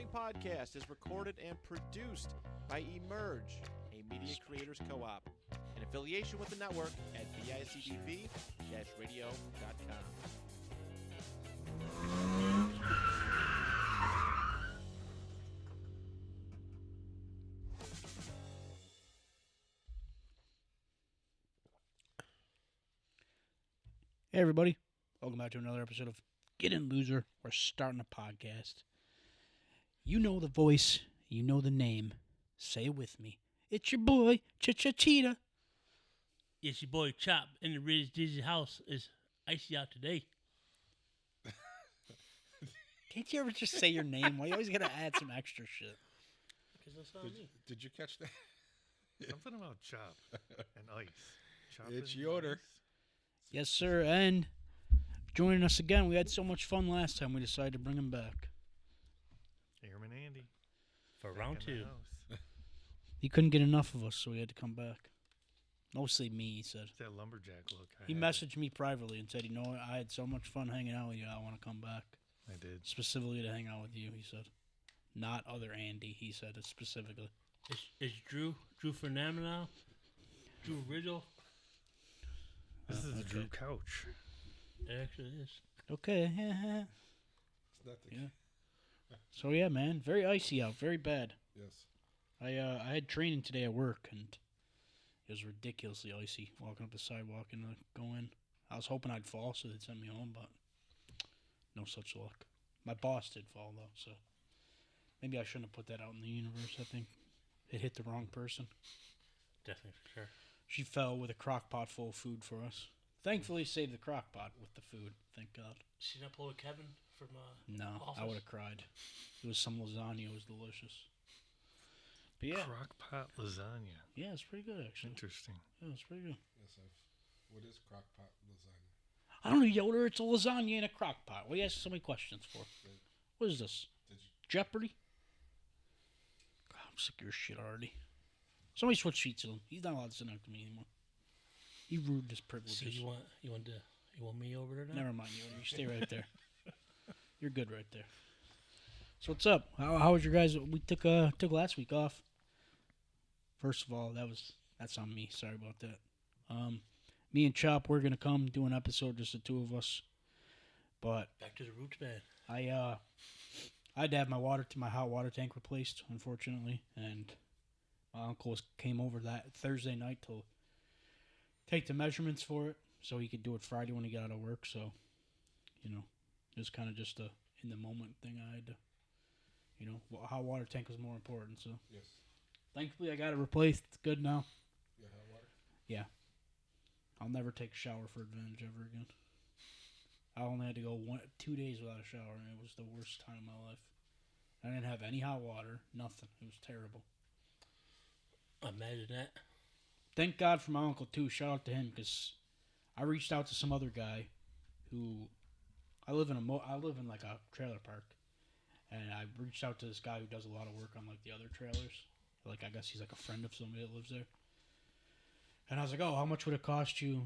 following podcast is recorded and produced by Emerge, a media creators co-op, in affiliation with the network at bicdv-radio.com. Hey everybody, welcome back to another episode of Get In Loser. We're starting a podcast. You know the voice, you know the name. Say it with me. It's your boy, Cheetah. It's your boy Chop in the Ridge Dizzy house. Is icy out today. Can't you ever just say your name? Why you always gotta add some extra shit? Because that's not me. Did you catch that? Something about chop and ice. Chop It's and Yoder. ice. Yes, sir. And joining us again, we had so much fun last time, we decided to bring him back. Airman Andy. For back round in the two. house. He couldn't get enough of us, so he had to come back. Mostly me, he said. It's that lumberjack look. He messaged me privately and said, you know what, I had so much fun hanging out with you, I want to come back. I did. Specifically to hang out with you, he said. Not other Andy, he said it specifically. It's Drew Phenomenal, Drew Riddle. This is okay. Drew Couch. It actually is. Okay. It's not the Yeah. So yeah, man, very icy out, very bad. Yes. I had training today at work, and it was ridiculously icy walking up the sidewalk and go in. I was hoping I'd fall so they'd send me home, but no such luck. My boss did fall though, so maybe I shouldn't have put that out in the universe. I think it hit the wrong person. Definitely for sure. She fell with a crock pot full of food for us. Thankfully, saved the crock pot with the food. Thank God. She not pull a Kevin from No, office? I would have cried. It was some lasagna. It was delicious. But yeah, Crock pot lasagna. yeah, it's pretty good actually. Interesting. Yeah, it's pretty good. Yes, what is crock pot lasagna? I don't know, Yoder. It's a lasagna in a crock pot. What are you asking so many questions for? What is this? Did you? Jeopardy? God, I'm sick of your shit already. Somebody switch seats with him. He's not allowed to sit next to me anymore. He ruined his privileges. So you want me over there now? Never mind, Yoder. You stay right there. You're good right there. So what's up? How was your guys? We took last week off. First of all, that's on me. Sorry about that. Me and Chop, we're gonna come do an episode, just the two of us. But Back to the roots, man. I had to have my hot water tank replaced, unfortunately, and my uncle came over that Thursday night to take the measurements for it, so he could do it Friday when he got out of work. So, it was kind of just a in the moment thing. I had to, hot water tank was more important. So, Yes. thankfully, I got it replaced. It's good now. Yeah, hot water. Yeah, I'll never take a shower for Advantage ever again. I only had to go 2 days without a shower, and it was the worst time of my life. I didn't have any hot water, nothing. It was terrible. Imagine that. Thank God for my uncle too. Shout out to him, because I reached out to some other guy who I live in like a trailer park, and I reached out to this guy who does a lot of work on like the other trailers. Like I guess he's like a friend of somebody that lives there. And I was like, oh, how much would it cost you,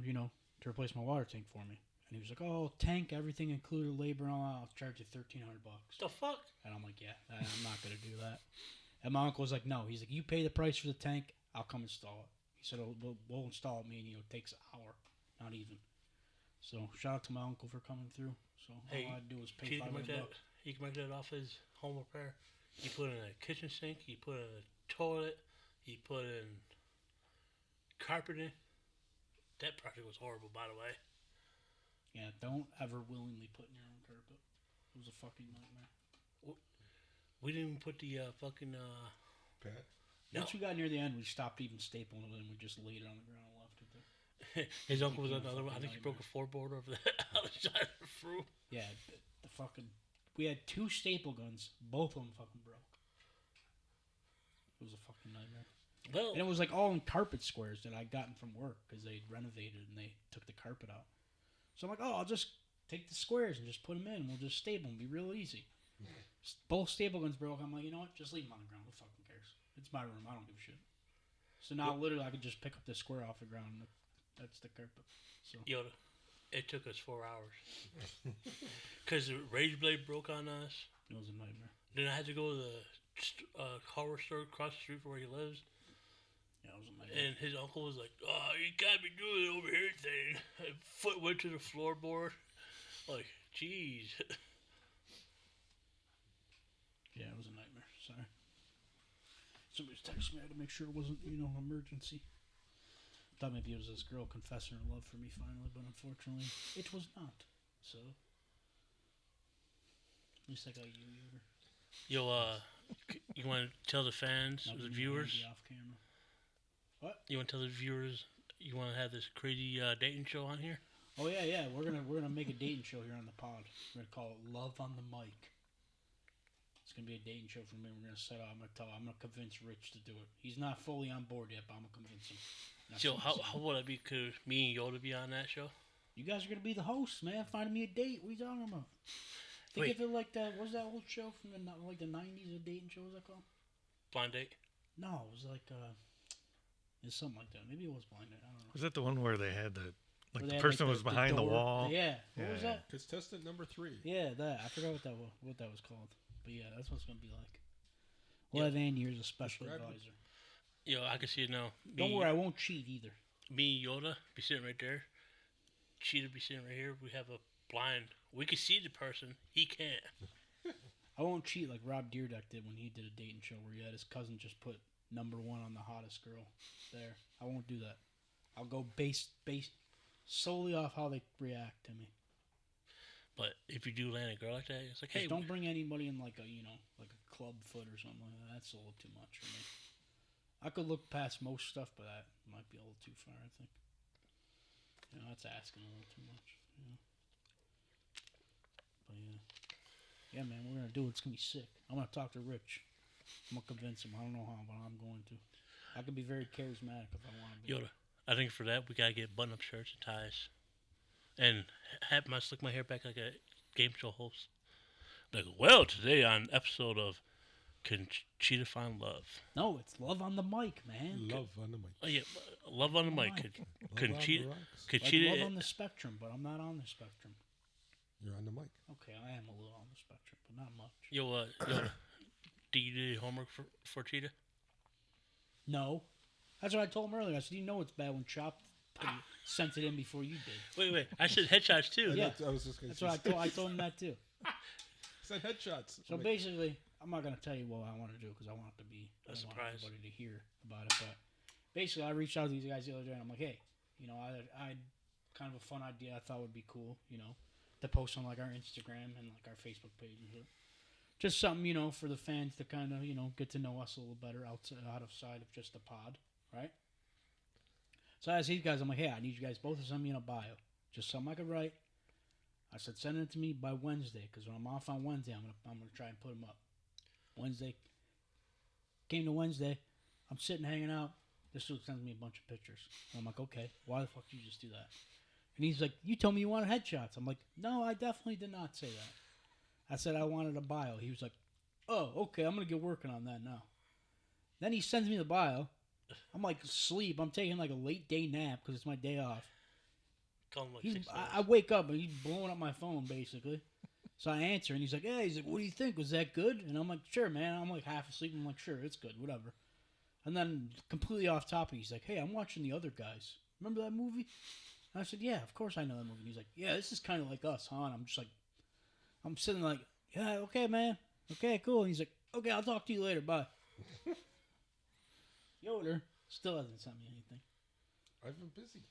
to replace my water tank for me? And he was like, oh, tank, everything included, labor and all. I'll charge you $1,300. The fuck? And I'm like, yeah, I'm not gonna do that. And my uncle was like, no. He's like, you pay the price for the tank, I'll come install it. He said, we'll install it, me and you. It takes an hour, not even. So shout out to my uncle for coming through. So all I had to do was pay $500. He can make that off his home repair. He put in a kitchen sink. He put in a toilet. He put in carpeting. That project was horrible, by the way. Yeah, don't ever willingly put in your own carpet. It was a fucking nightmare. We didn't even put the fucking. Pat? Once we got near the end, we stopped even stapling it, and we just laid it on the ground and left it there. His uncle was on the other one. I think he broke a floorboard over the other side of the room. Yeah, the fucking. We had 2 staple guns. Both of them fucking broke. It was a fucking nightmare. Well, And it was like all in carpet squares that I'd gotten from work because they renovated and they took the carpet out. So I'm like, oh, I'll just take the squares and just put them in. And we'll just staple them. Be real easy. Both staple guns broke. I'm like, you know what? Just leave them on the ground. Who fucking cares? It's my room. I don't give a shit. So now literally I could just pick up the square off the ground. And that's the carpet. So Yoda, it took us 4 hours. Because the rage blade broke on us. it was a nightmare. Then I had to go to the hardware store across the street from where he lives. Yeah, it was a nightmare. And his uncle was like, "Oh, you can't be doing it over here thing." Foot went to the floorboard. Like, jeez. Yeah, it was a nightmare. Sorry. Somebody's texting me. I had to make sure it wasn't, an emergency. Thought maybe it was this girl confessing her love for me finally, but unfortunately, it was not. So, at least I got you, Yoder. Yo, you want to tell the fans, Not the being viewers? handy off camera. What? You want to tell the viewers you want to have this crazy dating show on here? Oh yeah. We're gonna make a dating show here on the pod. We're gonna call it Love on the Mic. It's gonna be a dating show for me. We're gonna set up. I'm gonna convince Rich to do it. He's not fully on board yet, but I'm gonna convince him. That's So what I'm how saying. would I be? Could me and Yoda be on that show? You guys are gonna be the hosts, man. Finding me a date. What are you talking about? Think Wait. of it like that. What was that old show from the '90s? A dating show? What was that called? Blind date? No, it was like it's something like that. Maybe it was Blind Date. I don't know. Was that the one where they had the Where the they had, person like, was behind the door. wall? Yeah. What was Yeah. that? Contestant number 3. Yeah, that. I forgot what that was called. But yeah, that's what it's gonna be like. We'll Yeah. have Andy here as a special Describe it. advisor. Yo, I can see it now. Don't worry, I won't cheat either. Me and Yoda be sitting right there. Cheetah be sitting right here. We have a blind. We can see the person. He can't. I won't cheat like Rob Deerdeck did when he did a dating show where he had his cousin just put #1 on the hottest girl there. I won't do that. I'll go based solely off how they react to me. But if you do land a girl like that, it's like, Just hey, don't bring anybody in like a like a club foot or something like that. That's a little too much for me. I could look past most stuff, but that might be a little too far, I think. That's asking a little too much. But yeah, man, we're gonna do it. It's gonna be sick. I'm gonna talk to Rich. I'm gonna convince him. I don't know how, but I'm going to. I can be very charismatic if I want to be. Yoda, I think for that we gotta get button-up shirts and ties, and have my slick my hair back like a game show host. Like, well, today on episode of Can Cheetah Find Love? No, it's Love on the Mic, man. Love on the mic. Oh yeah, Love on the Mic. Mic. Can Love on Cheetah? the rocks. Can Like Cheetah? Love on the spectrum, but I'm not on the spectrum. You're on the mic. Okay, I am a little on the spectrum, but not much. Yo, Yoda, do you do your homework for Cheetah? No, that's what I told him earlier. I said, you know it's bad when Chop sent it in before you did. Wait, I said headshots too. Yeah. I was just going That's to what I told him that too. Said headshots. So I'm like, basically, I'm not gonna tell you what I want to do because I want it to be A I don't want surprise. everybody to hear about it. But basically, I reached out to these guys the other day, and I'm like, hey, I had kind of a fun idea I thought would be cool, to post on like our Instagram and like our Facebook page and shit. Just something, for the fans to kind of, get to know us a little better out of just the pod, right? So I asked these guys, I'm like, hey, I need you guys both to send me in a bio, just something I could write. I said, send it to me by Wednesday, because when I'm off on Wednesday, I'm gonna try and put them up. Wednesday came to Wednesday, I'm sitting hanging out. This dude sends me a bunch of pictures. And I'm like, okay, why the fuck did you just do that? And he's like, you told me you wanted headshots. I'm like, no, I definitely did not say that. I said I wanted a bio. He was like, oh, okay, I'm gonna get working on that now. Then he sends me the bio. I'm like asleep. I'm taking like a late day nap because it's my day off. Call him like He's, 6 I wake up and he's blowing up my phone basically. So I answer and he's like, "Hey," he's like, "What do you think? Was that good?" And I'm like, "Sure, man." I'm like half asleep. I'm like, "Sure, it's good, whatever." And then completely off topic, he's like, "Hey, I'm watching The Other Guys. Remember that movie?" And I said, "Yeah, of course I know that movie." And he's like, "Yeah, this is kind of like us, huh?" And I'm just like, I'm sitting like, "Yeah, okay, man. Okay, cool." And he's like, "Okay, I'll talk to you later. Bye." Yoder still hasn't sent me anything. I've been busy.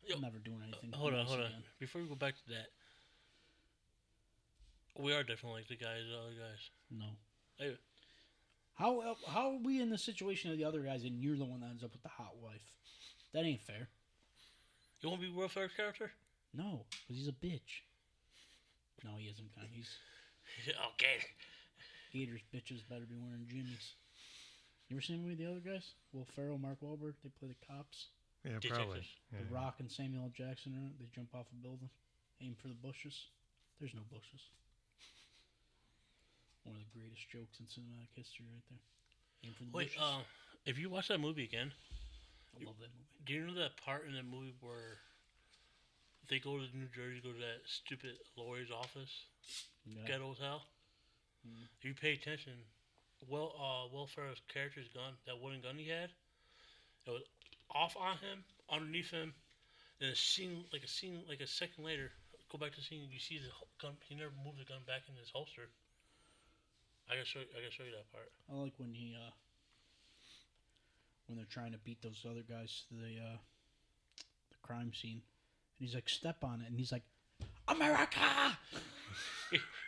Yo, I'm never doing anything. Hold on. again. Before we go back to that, we are definitely like the other guys. No. Hey, How are we in the situation of the other guys and you're the one that ends up with the hot wife? That ain't fair. you want to be World Fair's character? No, because he's a bitch. No, he isn't kind. He's Okay. haters, bitches better be wearing jimmies. You ever seen the movie The Other Guys? Will Ferrell, Mark Wahlberg, they play the cops. Yeah, Detectives. probably. Yeah. The Rock and Samuel L. Jackson are in it. They jump off a building, aim for the bushes. There's no bushes. One of the greatest jokes in cinematic history right there. Aim for the Wait, bushes. if you watch that movie again, I love that movie. do you know that part in that movie where they go to New Jersey, go to that stupid lawyer's office, Yeah. ghetto hell? If you pay attention, Will Ferrell's character's gun, that wooden gun he had, it was off on him, underneath him. Then a scene, like a second later, go back to the scene. You see the gun. He never moved the gun back in his holster. I gotta show you that part. I like when when they're trying to beat those other guys to the crime scene, and he's like, "Step on it," and he's like, "America!"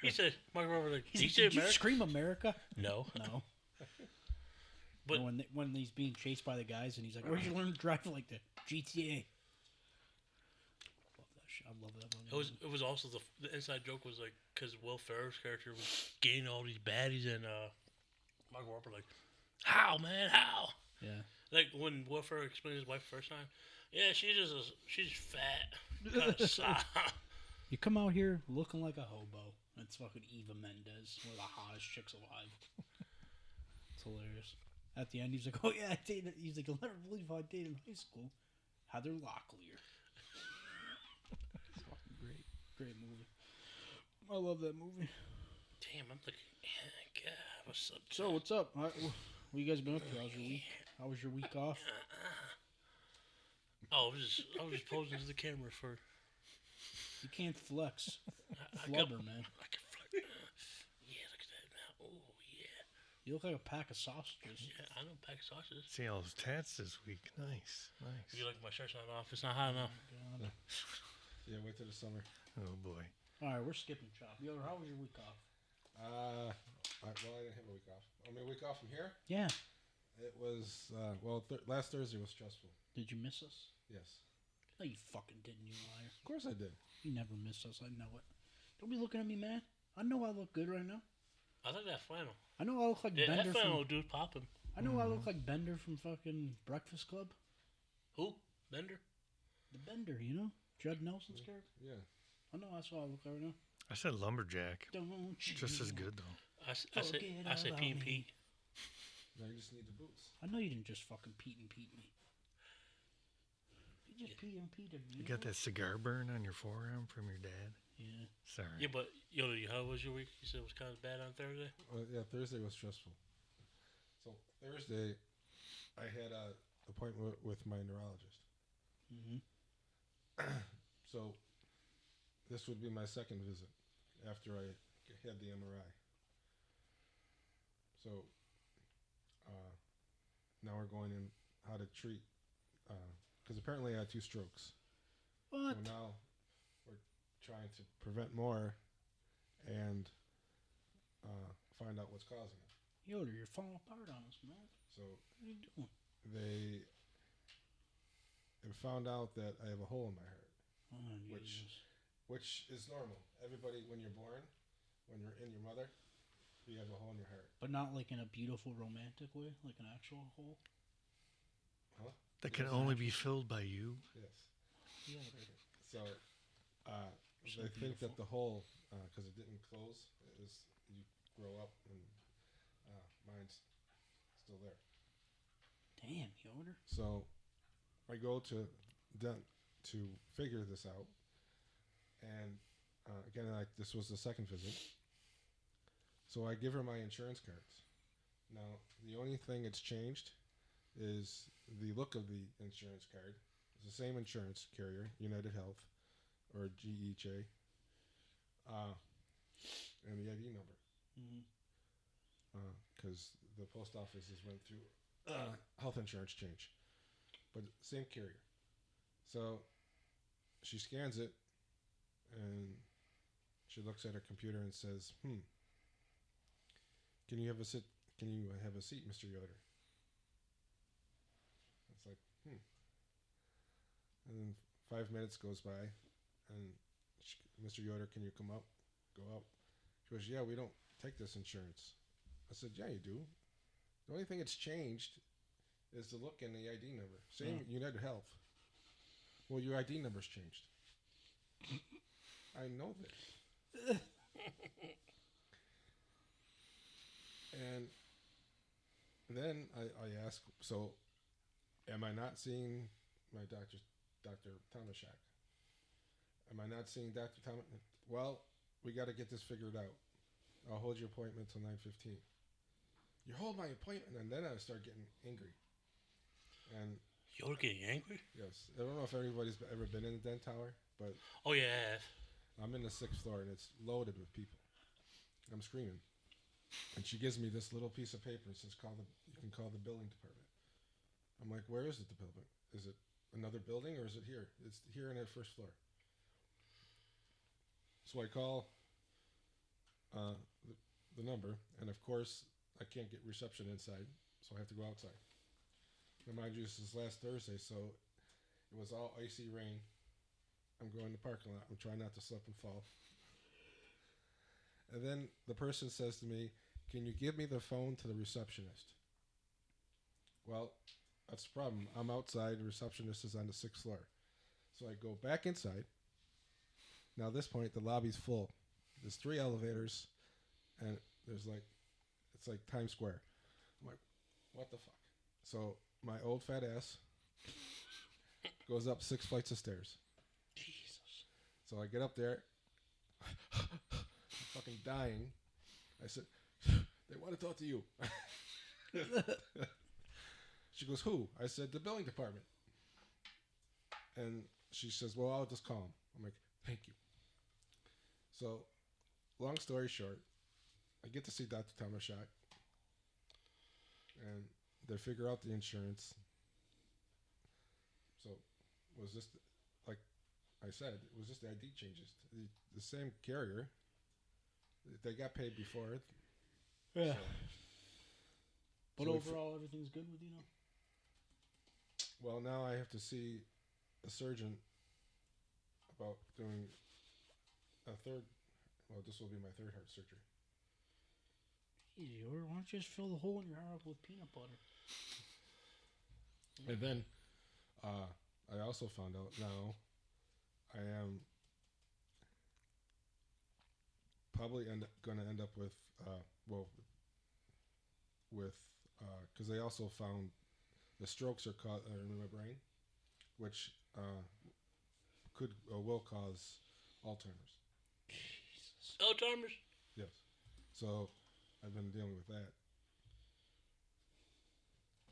He said, "Mark Rober, like, He's did you like, say "Did you America?" scream America?" No. No. But And when he's being chased by the guys, and he's like, "Where'd you learn to drive like the GTA?" Love that shit. I love that one. it was also the inside joke was like because Will Ferrell's character was gaining all these baddies and Mark Wahlberg like, how man, how? Yeah. Like when Will Ferrell explained his wife the first time, yeah, she's fat, kind of soft. You come out here looking like a hobo. That's fucking Eva Mendes, one of the hottest chicks alive. It's hilarious. At the end, he's like, "Oh yeah, I dated." He's like, "You'll never believe how I dated in high school, Heather Locklear." It's fucking great, great movie. I love that movie. Damn, I'm looking. God, what's up? So what's up? What you guys been up to? How's your week? How was your week off? Oh, I was just posing to the camera for. You can't flex, I flubber, man. I can flex. Yeah, look at that now. Oh yeah. You look like a pack of sausages. Yeah, I know pack of sausages. See all those tats this week. Nice. If you look, my shirt's not off. It's not hot enough. God. Yeah, wait till the summer. Oh boy. All right, we're skipping chop. Yo, how was your week off? Well, I didn't have a week off. I mean, a week off from here. Yeah. It was last Thursday was stressful. Did you miss us? Yes, No, you fucking didn't, you liar. of course I did. You never miss us. I know it. Don't be looking at me, man. I know I look good right now. I like that flannel. I know I look like Yeah, Bender that flannel from. dude popping. I know I look like Bender from fucking Breakfast Club. Who? Bender? The Bender, you know, Judd Nelson's character. Yeah. I know that's what I look like right now. I said lumberjack. Don't you Just as good though. I said Forget P and about P. me. Now you just need the boots. I know you didn't just fucking Pete me. You just Pete me. You got that cigar burn on your forearm from your dad? Yeah. Sorry. Yeah, but Yoda, how was your week? You said it was kind of bad on Thursday. Yeah, Thursday was stressful. So Thursday, I had an appointment with my neurologist. Mm-hmm. So this would be my second visit after I had the MRI. So now we're going in how to treat, because apparently I had 2 strokes. What? So now we're trying to prevent more and find out what's causing it. Yoda, you're falling apart on us, man. So What are you doing? they found out that I have a hole in my heart, Oh, Which- Jesus. which is normal. Everybody, when you're born, when you're in your mother, you have a hole in your heart. But not like in a beautiful romantic way, like an actual hole. Huh? That can only be filled by you. Yes. Yoda. So So they think beautiful. that the hole, because it didn't close, it was you grow up and mine's still there. Damn, Yoda. So I go to figure this out, and again, like this was the second visit. So I give her my insurance cards. Now the only thing that's changed is the look of the insurance card. It's the same insurance carrier, United Health or GEHA, and the ID number. Because the post office has went through health insurance change, but same carrier. So she scans it, and she looks at her computer and says, Can you have a sit? Can you have a seat, Mr. Yoder?" It's like, And then 5 minutes goes by, and Mr. Yoder, can you come up? Go up. She goes, "Yeah, we don't take this insurance." I said, "Yeah, you do. The only thing that's changed is the look and the ID number. Same United Health. Well, your ID number's changed." I know this. And then I ask, so am I not seeing my Dr. Tomaszak? Am I not seeing Dr. Tomaszak? Well, we got to get this figured out. I'll hold your appointment till 9:15. You hold my appointment, and then I start getting angry. And You're getting angry? yes, I don't know if everybody's ever been in the Dent Tower, but Oh, yeah. I'm in the 6th floor, and it's loaded with people. I'm screaming, and she gives me this little piece of paper and says, you can call the building department." I'm like, "Where is it, the building? Is it another building, or is it here?" "It's here on the 1st floor." So I call the number, and of course, I can't get reception inside, so I have to go outside. And mind you, this is last Thursday, so it was all icy rain. I'm going to the parking lot. I'm trying not to slip and fall. And then the person says to me, "Can you give me the phone to the receptionist?" Well, that's the problem. I'm outside. The receptionist is on the 6th floor. So I go back inside. Now, at this point, the lobby's full. There's 3 elevators, and it's like Times Square. I'm like, what the fuck? So my old fat ass goes up 6 flights of stairs. Jesus. So I get up there, fucking dying. I said, "They want to talk to you." She goes, "Who?" I said, "The billing department." And she says, "Well, I'll just call him." I'm like, "Thank you." So, long story short, I get to see Dr. Tomashak, and they figure out the insurance. So, was just like I said, it was just the ID changes. The same carrier. They got paid before it. Yeah. So, But so overall, everything's good with you now? well, now I have to see a surgeon about doing a third. Well, this will be my 3rd heart surgery. Easy, or why don't you just fill the hole in your heart with peanut butter? And then I also found out now I am probably going to end up with because they also found the strokes are in my brain, which will cause Alzheimer's. Jesus. Alzheimer's? Yes. So I've been dealing with that.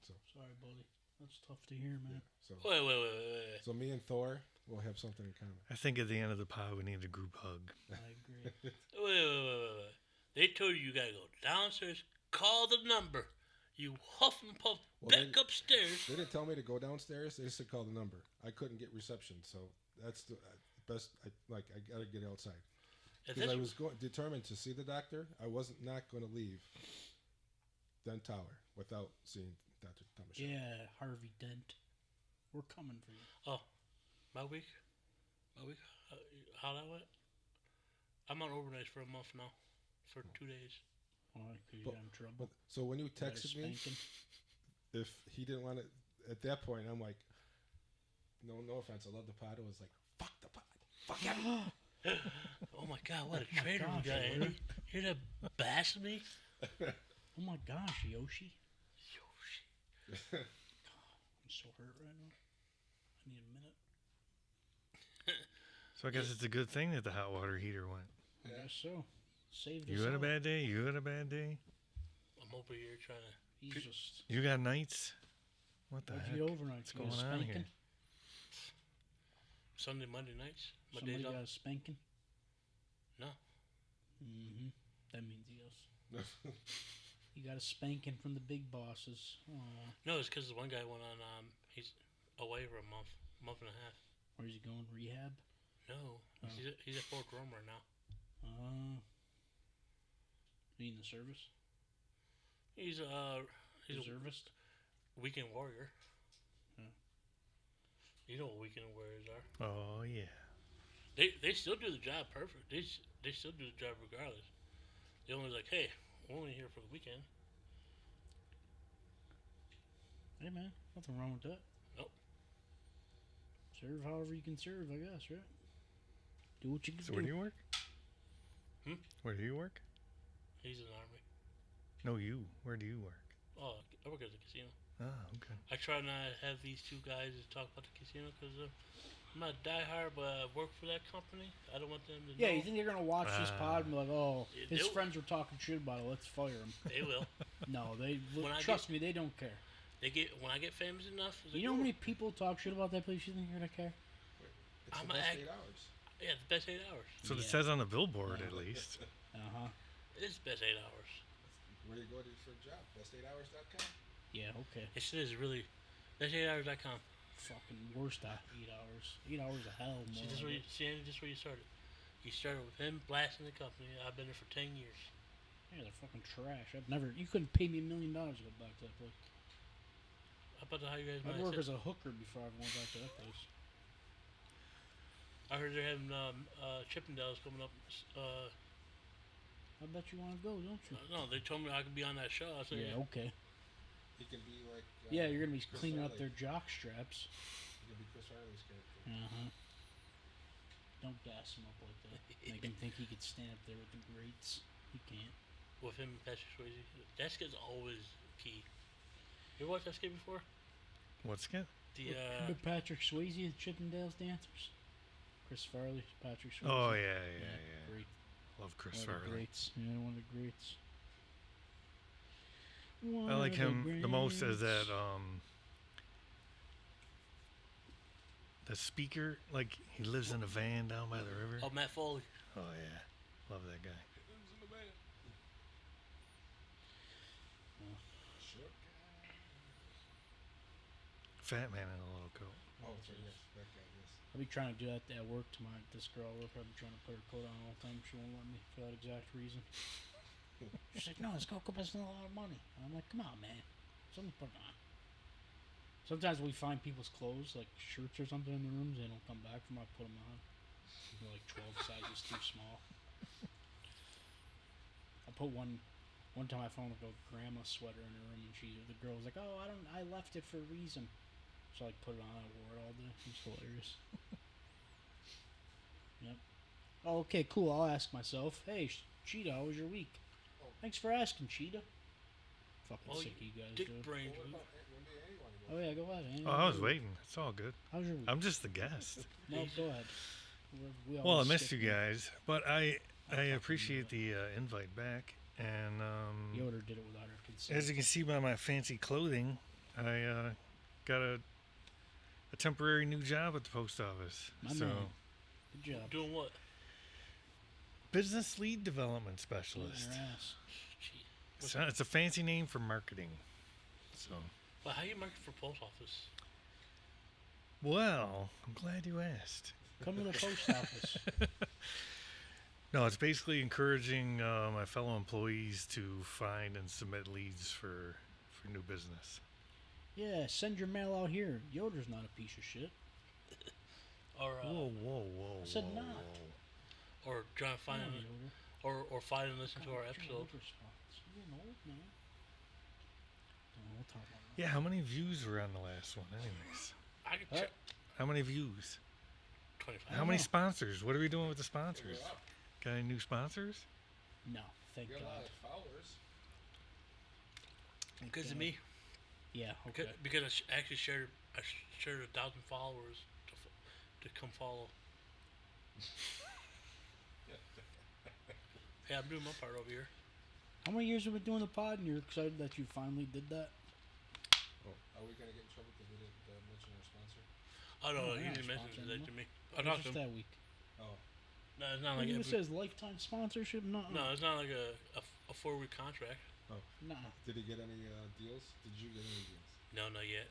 So Sorry, buddy. That's tough to hear, man. so Wait. so me and Thor will have something in common. I think at the end of the pod we need a group hug. I agree. Wait. They told you gotta go downstairs, call the number. You huff and puff back upstairs. They didn't tell me to go downstairs. They just said call the number. I couldn't get reception, so that's the best. I gotta get outside because I was determined to see the doctor. I wasn't not going to leave Dent Tower without seeing Dr. Thomas. Yeah, Harvey Dent. We're coming for you. Oh, my week. How that went? I'm on overnight for a month now, for 2 days. Oh, because you got in trouble. So when you Got a texted me, spanking? if he didn't want it at that point, I'm like, no offense, I love the pod. I was like, fuck the pod, fuck it. Oh my God, what a Oh my traitor we gosh, got, Larry. Andy. You're to bash me? Oh my gosh, Yoshi. I'm so hurt right now. I need a minute. So I guess it's a good thing that the hot water heater went. I guess so. Saved us You had a all. bad day? You had a bad day? I'm over here trying to. He's just. You got nights? What the What'd heck? you get overnight? What's You got a going on spanking? here? Sunday, Monday nights. My Somebody days off. got a spanking? No. Mm-hmm. That means yes. You got a spanking from the big bosses. Aw. No, it's because the one guy went on. He's away for a month and a half. Where's he going? Rehab? No, Oh. he's at Fort Drum right now. He in the service? He's a Reservist? weekend warrior. Yeah. You know what weekend warriors are. Oh, yeah. They still do the job perfect. They still do the job regardless. They're only like, hey, we're only here for the weekend. Hey, man. Nothing wrong with that. Nope. Serve however you can serve, I guess, right? Do what you can So do. where do you work? Where do you work? He's in the army. No, you. Where do you work? Oh, I work at the casino. Ah, okay. I try not to have these two guys talk about the casino because I'm not diehard, but I work for that company. I don't want them to Yeah, know. you think they're gonna watch this pod and be like, "Oh, Yeah, his they'll- friends were talking shit about it. Let's fire him." They will. No, they When I trust me. They don't care. When I get famous enough. It's You like, know how "Oh, many people talk shit about that place? You think you're gonna care? It's I'm the a best act- 8 hours. Yeah, the best 8 hours. That's what Yeah. it says on the billboard, at least. Uh huh. It is the best 8 hours. Where do you go to for a job? Best8hours.com. Yeah. Okay. It is really best8hours.com. Fucking worst 8 hours. 8 hours of hell. See, More. this is where you started. You started with him blasting the company. I've been there for 10 years. Yeah, they're fucking trash. I've never. You couldn't pay me $1 million to go back to that place. How about how you guys I'd might work sit- as a hooker before I went back to that place. I heard they're having Chippendales coming up. I bet you want to go, don't you? No, they told me I could be on that show. I said, Yeah. Okay. He can be like. Yeah, you're gonna be Chris cleaning up Farley. their jock straps. He can be Chris Farley's character. Uh huh. Don't gas him up like that. Make him think he could stand up there with the greats. He can't. with him and Patrick Swayze. That skit's always key. You ever watched that skit before? What skit? The Remember Patrick Swayze, the Chippendales dancers? Chris Farley, Patrick Swayze. Oh yeah. Great. Love Chris One of the Farley. greats. Yeah, one of the greats. I like him the most as that the speaker. Like he lives in a van down by the river. oh Matt Foley. Oh yeah, love that guy. Sure. Fat man in a little coat. Oh, sorry, yes, that guy, yes. I'll be trying to do that at work to this girl I work with. I've been trying to put her coat on all the time. She won't let me for that exact reason. She's like, no, this coat costs a lot of money. And I'm like, come on, man. Somebody put it on. Sometimes we find people's clothes, like shirts or something in the rooms. They don't come back from. I put them on. They're like 12 sizes too small. I put one time I found like a grandma sweater in her room, and the girl was like, oh, I left it for a reason. So I put it on. I wore it all day. It was hilarious. Yep. Oh, okay, cool. I'll ask myself. Hey, Cheetah, how was your week? Oh. Thanks for asking, Cheetah. Fucking Oh, sick of you guys, Dick dude. brains. What about one day anyone Oh yeah, go ahead. Andy. Oh, I was waiting. It's all good. How's your week? I'm just the guest. No, go ahead. We Well, I always missed you skip guys, but I fucking appreciate the invite back. And Yoder did it without her consent. as you can see by my fancy clothing, I got a temporary new job at the post office. My so man. Good job. Doing what? business lead development Put it in specialist. your ass. Gee. It's a fancy name for marketing. So, Well, how you market for post office? well, I'm glad you asked. Come to the post office. No, it's basically encouraging my fellow employees to find and submit leads for new business. Yeah, send your mail out here. Yoder's not a piece of shit. Or Whoa! I said whoa, not. whoa. or try to find Come on, Yoder. or find and listen to God, our you're episode. an overspot. You're an old man. No, we'll talk about that. Yeah, how many views were on the last one, anyways? I can Huh? check How many views? 25. How many know. sponsors? What are we doing with the sponsors? We're up. Got any new sponsors? No, thank You got a lot God. of followers. Because of me, Yeah, okay. because actually shared 1,000 followers to come follow. Hey, I'm doing my part over here. How many years have we been doing the pod, and you're excited that you finally did that? Oh, are we gonna get in trouble because we didn't mention our sponsor? Oh no, Oh, he yeah, didn't mention sponsor that to anymore. me. I Or talked to just him. that week. Oh, No, it's not Like like it says lifetime sponsorship. No, no, it's not like a 4-week contract. nah, did he get any deals? Did you get any deals? No, not yet.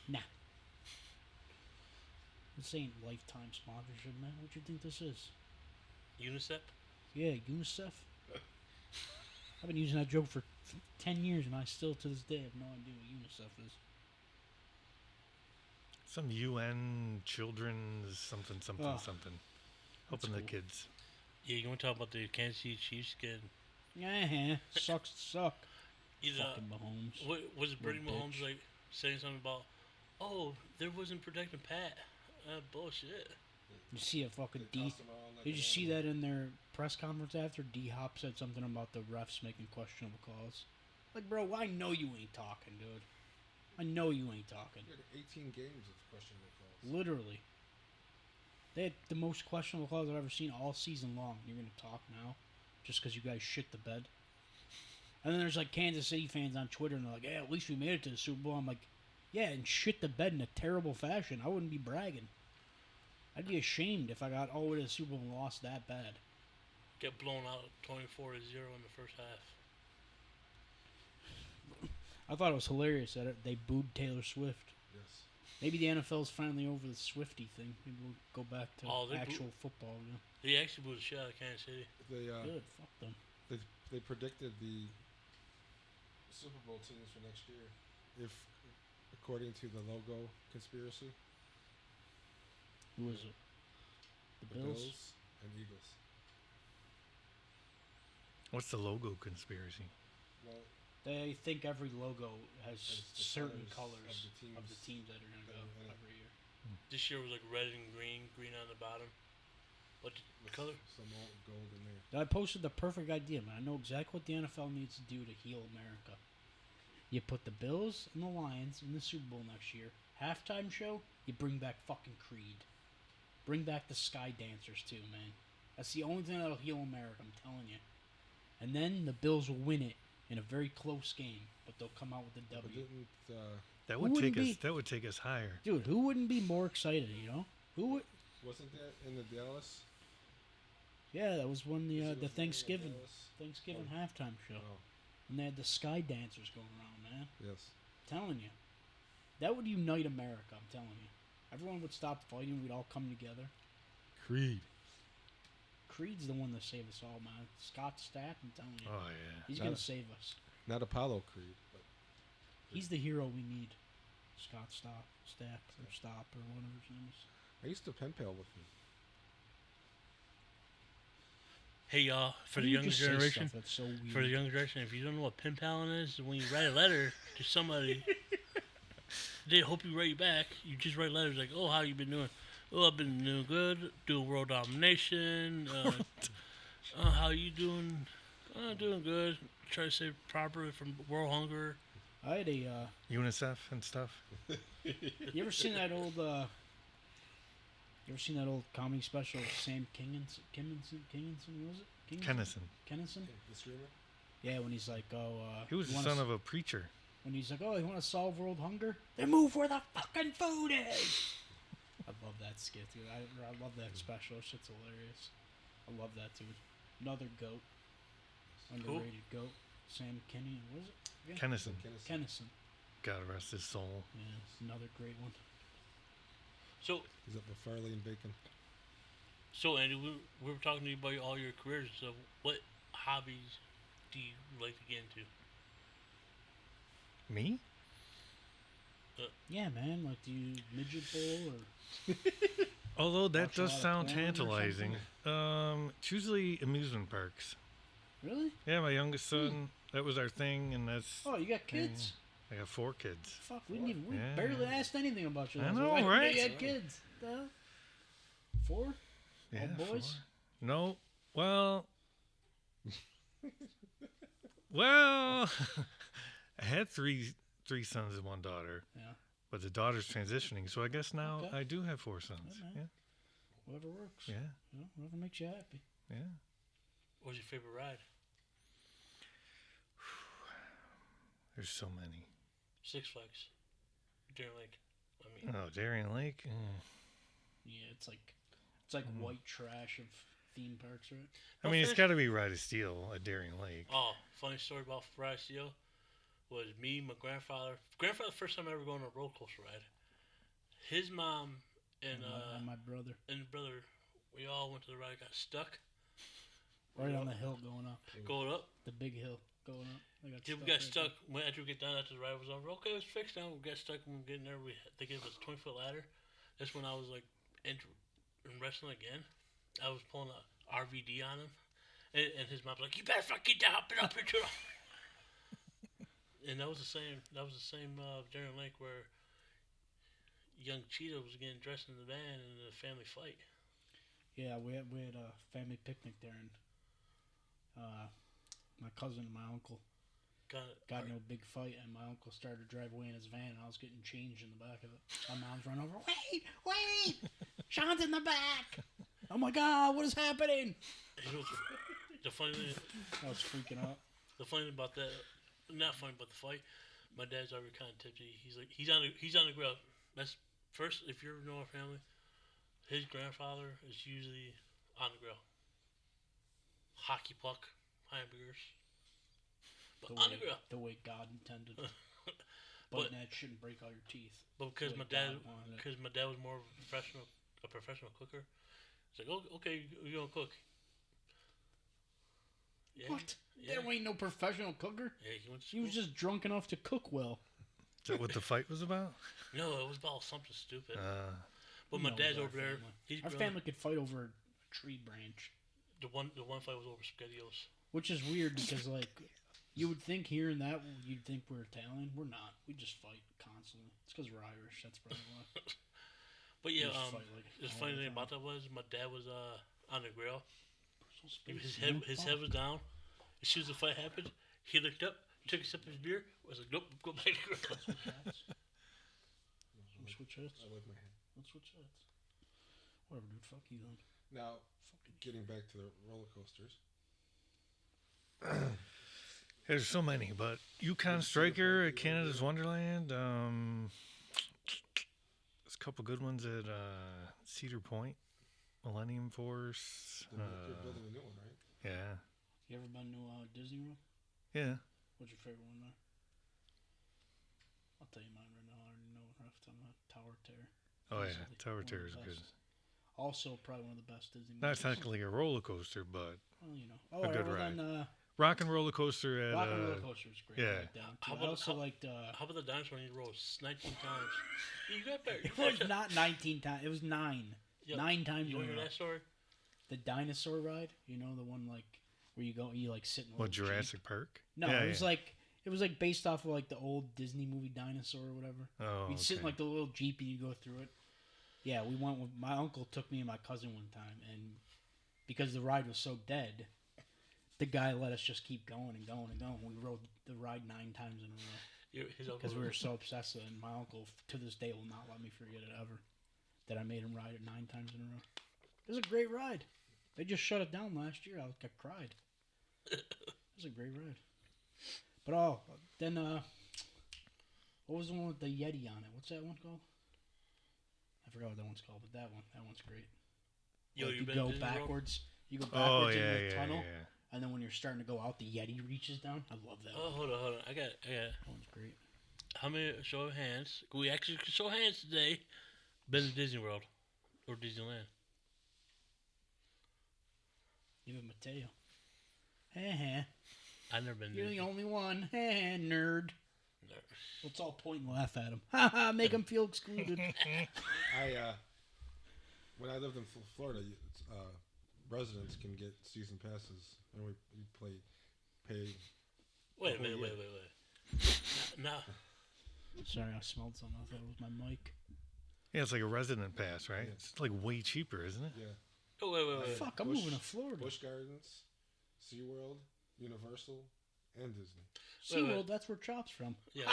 nah. This ain't lifetime sponsorship, man. What you think this is? UNICEF. Yeah, UNICEF. I've been using that joke for 10 years, and I still, to this day, have no idea what UNICEF is. Some UN children's something. Oh, Helping the cool. kids. Yeah, you want to talk about the Kansas City Chiefs getting Yeah, sucks to suck. either Fucking Mahomes. what was Brady Little Mahomes bitch. like saying something about? Oh, there wasn't protecting Pat. Bullshit. You see a fucking They D. tossed him around like Did an you see animal. that in their press conference after? D Hop said something about the refs making questionable calls. Like, bro, I know you ain't talking, dude. I know you ain't talking. He had 18 games of questionable calls. Literally. They had the most questionable calls I've ever seen all season long. You're going to talk now just because you guys shit the bed? And then there's like Kansas City fans on Twitter and they're like, yeah, at least we made it to the Super Bowl. I'm like, yeah, and shit the bed in a terrible fashion. I wouldn't be bragging. I'd be ashamed if I got all the way to the Super Bowl and lost that bad. Get blown out 24-0 in the first half. I thought it was hilarious that they booed Taylor Swift. Yes. Maybe the NFL's finally over the Swiftie thing. Maybe we'll go back to actual football. You know? They actually booed the shit out of Kansas City. Good, fuck them. They predicted the Super Bowl teams for next year, if according to the logo conspiracy. Who was it? The Bills and Eagles. What's the logo conspiracy? Well, they think every logo has Has the certain colors colors of the teams that are going to go every year. This year was like red and green on the bottom. What with color? some gold in there. I posted the perfect idea, man. I know exactly what the NFL needs to do to heal America. You put the Bills and the Lions in the Super Bowl next year. Halftime show, you bring back fucking Creed. Bring back the Sky Dancers too, man. That's the only thing that'll heal America, I'm telling you. And then the Bills will win it in a very close game, but they'll come out with the But W. That Who would wouldn't take us. be- That would take us higher. Dude, who wouldn't be more excited, you know? Who would? Wasn't that in the Dallas? Yeah, that was when Is it the was in Thanksgiving Dallas? halftime show. Oh, And they had the Sky Dancers going around, man. yes. Telling you. That would unite America, I'm telling you. Everyone would stop fighting, we'd all come together. Creed. Creed's the one that saved us all, man. Scott Stapp, I'm telling you. Oh yeah. He's Not going a- to save us. Not Apollo Creed, but He's the hero we need. Scott Stapp, or Stop, or whatever his name is. I used to pen pal with him. Hey y'all, for Why the do you younger just say generation, stuff that's so weird? for the younger generation, if you don't know what pen paling is, when you write a letter to somebody, they hope you write back. You just write letters like, "Oh, how you been doing? Oh, I've been doing good. Doing world domination. How you doing? Doing good. Try to say proper from world hunger." I had a, UNICEF and stuff. you ever seen that old, comedy special of Sam Kinison, what was it? Kennison. Kennison? The streamer? Yeah, when he's like, He was the son of a preacher. when he's like, oh, you want to solve world hunger? Then move where the fucking food is. I love that skit, dude. I love that special. That shit's hilarious. I love that, dude. Another goat. Underrated goat. Sam Kenny, what is it? again? Kennison. Kennison. God rest his soul. Yeah, it's another great one. So, He's up with Farley and Bacon. Andy, we were talking to you about all your careers and stuff. What hobbies do you like to get into? Me? Yeah, man. Like, do you midget bowl or? Although that Watch a does lot of sound porn or tantalizing. It's usually amusement parks. Really? Yeah, my youngest son. That was our thing, and that's. Oh, you got kids? I got 4 kids. Fuck, we didn't even. We Yeah. barely asked anything about you. I last know, week. right? You had kids. The hell? 4? Yeah, All boys? 4. No, well, well, I had three sons and 1 daughter. Yeah. But the daughter's transitioning, so I guess now Okay. I do have 4 sons. Yeah, man. Yeah, Whatever works. yeah, You know, whatever makes you happy. yeah. What was your favorite ride? There's so many. Six Flags. Deer Lake. I mean, Oh, Darien Lake. Yeah, it's like white trash of theme parks, right? I mean, it's got to be Ride of Steel at Darien Lake. oh, funny story about Friday Steel was me, my grandfather. Grandfather, first time I ever going on a roller coaster ride. His mom and my brother. brother, we all went to the ride, got stuck. Right on the hill going up. Going up. The big hill going up. They Yeah, we got stuck. When after we get down after the ride was over, okay, it's fixed now. We got stuck when we were getting there. They gave us a 20-foot ladder. That's when I was like in wrestling again. I was pulling a RVD on him, and his mom's like, "You better fucking get down, up here too." And that was the same. Darien Lake where young Cheetah was getting dressed in the van in the family fight. Yeah, we had a family picnic there, and my cousin and my uncle got in a big fight, and my uncle started to drive away in his van, and I was getting changed in the back of it. My mom's running over, wait! Sean's in the back. Oh my God, what is happening? You know, the funny thing, I was freaking out. the funny thing about that, not funny about the fight. My dad's already kind of tipsy. He's like, he's on the grill. That's first. If you ever know our family, his grandfather is usually on the grill. Hockey puck, hamburgers, but on the grill. The way God intended. But- But that shouldn't break all your teeth. But because Way my dad, God wanted it. because my dad was more of a professional cooker. It's like, oh, okay, you gonna cook? Yeah, What? Yeah. There ain't no professional cooker. Yeah, he went to He was school. just drunk enough to cook well. Is that what the fight was about? No, it was about something stupid. But You my know, dad's our over there. family. He's Our grilling. family could fight over a tree branch, The one fight was over SpaghettiOs. which is weird because like you would think hearing that you'd think we're Italian. We're not. We just fight constantly. It's because we're Irish. That's probably why. But We yeah, just fight, like, the all funny the thing time. about that was my dad was on the grill. Personal His space, head man. his head was down. As soon as the fight happened, he looked up, took a sip of his beer, was like, nope, go back to the grill. Let's switch heads. I wave my hand. Let's switch heads. Whatever, dude. Fuck you then. Now, getting back to the roller coasters. There's so many, but Yukon Striker at Canada's Wonderland. There's a couple good ones at Cedar Point, Millennium Force. They're building a new one, right? Yeah, You ever been to Disney World? yeah. What's your favorite one there? I'll tell you mine right now. I already know it right off the top of my head. Tower Terror. Oh Easily yeah, Tower one of the Terror is good. best. Also, probably one of the best Disney movies. Not technically a roller coaster, but Well, you know. Oh, a good well, ride. then, Rock and Roller Coaster at Rock and Roller Coaster was great. yeah. I like that one, too. How I about- also how- liked. How about the dinosaur when he rose 19 times? You got better. It was not 19 times. It was 9. Yo, 9 times You in want a to hear row. that story? The dinosaur ride. You know the one like where you go, you like sit in a what little Jurassic Jeep. Park? No, Yeah, it was yeah. like based off of like the old Disney movie Dinosaur or whatever. Oh, You'd sit in okay. like the little Jeep and you go through it. Yeah, we went with my uncle took me and my cousin one time, and because the ride was so dead, the guy let us just keep going and going and going. We rode the ride 9 times in a row His uncle- because we were so obsessed with it. And my uncle to this day will not let me forget it ever. That I made him ride it 9 times in a row. It was a great ride. They just shut it down last year. I cried. It was a great ride. But then what was the one with the Yeti on it? What's that one called? I forgot what that one's called, but that one's great. Yo, Like, you you been go to Disney World? backwards. You go Oh backwards yeah, into the yeah, tunnel, yeah. and then when you're starting to go out, the Yeti reaches down. I love that. Oh, one. hold on. I got. That one's great. How many show of hands? We actually could show hands today. Been to Disney World or Disneyland? Even Mateo. Heh. I've never been. You're to the only one. Heh, nerd. No. Let's all point and laugh at him. Ha ha, make him feel excluded. When I lived in Florida, residents can get season passes, and we pay. Wait a minute. Wait. No. Sorry, I smelled something. I thought it was my mic. Yeah, it's like a resident pass, right? Yeah. It's like way cheaper, isn't it? Yeah, Oh, wait. Fuck, I'm moving to Florida. Busch Gardens, SeaWorld, Universal, and Disney. SeaWorld, that's where Chop's from. Yeah.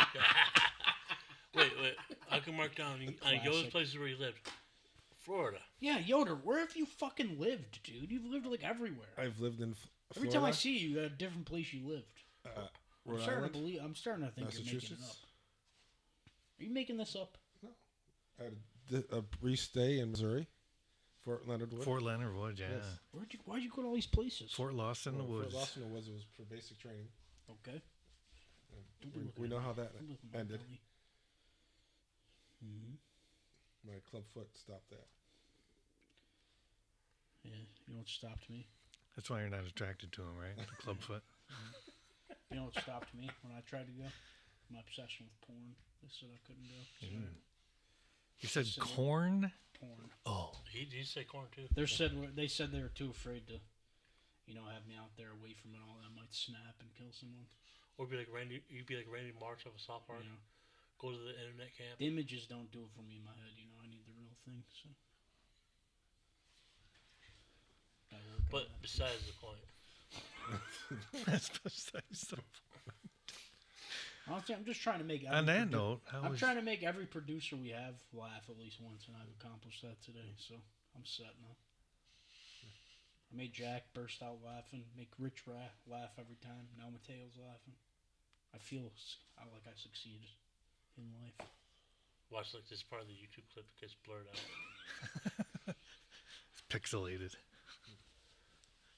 Okay. wait. I can mark down on those Classic. places where you lived. Florida. Yeah, Yoder, where have you fucking lived, dude? You've lived like everywhere. I've lived in Every Florida, time I see you, you got a different place you lived. Rhode Island, I'm starting to think you're making it Massachusetts. up. Are you making this up? I had a brief stay in Missouri, Fort Leonard Wood. Fort Leonard Wood, yeah. Yes. Why'd you go to all these places? Fort Lost in the Woods. Fort Lost in the Woods was for basic training. Okay. We know how that Don't look at my ended. belly. Mhm. My club foot stopped that. Yeah, you know what stopped me? That's why you're not attracted to him, right? The clubfoot. You know what stopped me when I tried to go? My obsession with porn. They said I couldn't go. So You said Listen, corn? porn. Oh. He said corn too. They said they were too afraid to, have me out there away from it all. That might snap and kill someone. Or be like Randy. You'd be like Randy Marsh of a South Park. You know, Go to the internet camp. the images don't do it for me in my head. I need the real thing. So. Gotta work on But that. besides the point, That's besides the Honestly, I'm just trying to make. On that note, how I'm was trying to make every producer we have laugh at least once, and I've accomplished that today. So I'm set now. I made Jack burst out laughing, make Rich laugh every time. Now Mateo's laughing. I feel like I succeeded in life. Watch like this part of the YouTube clip gets blurred out. It's pixelated.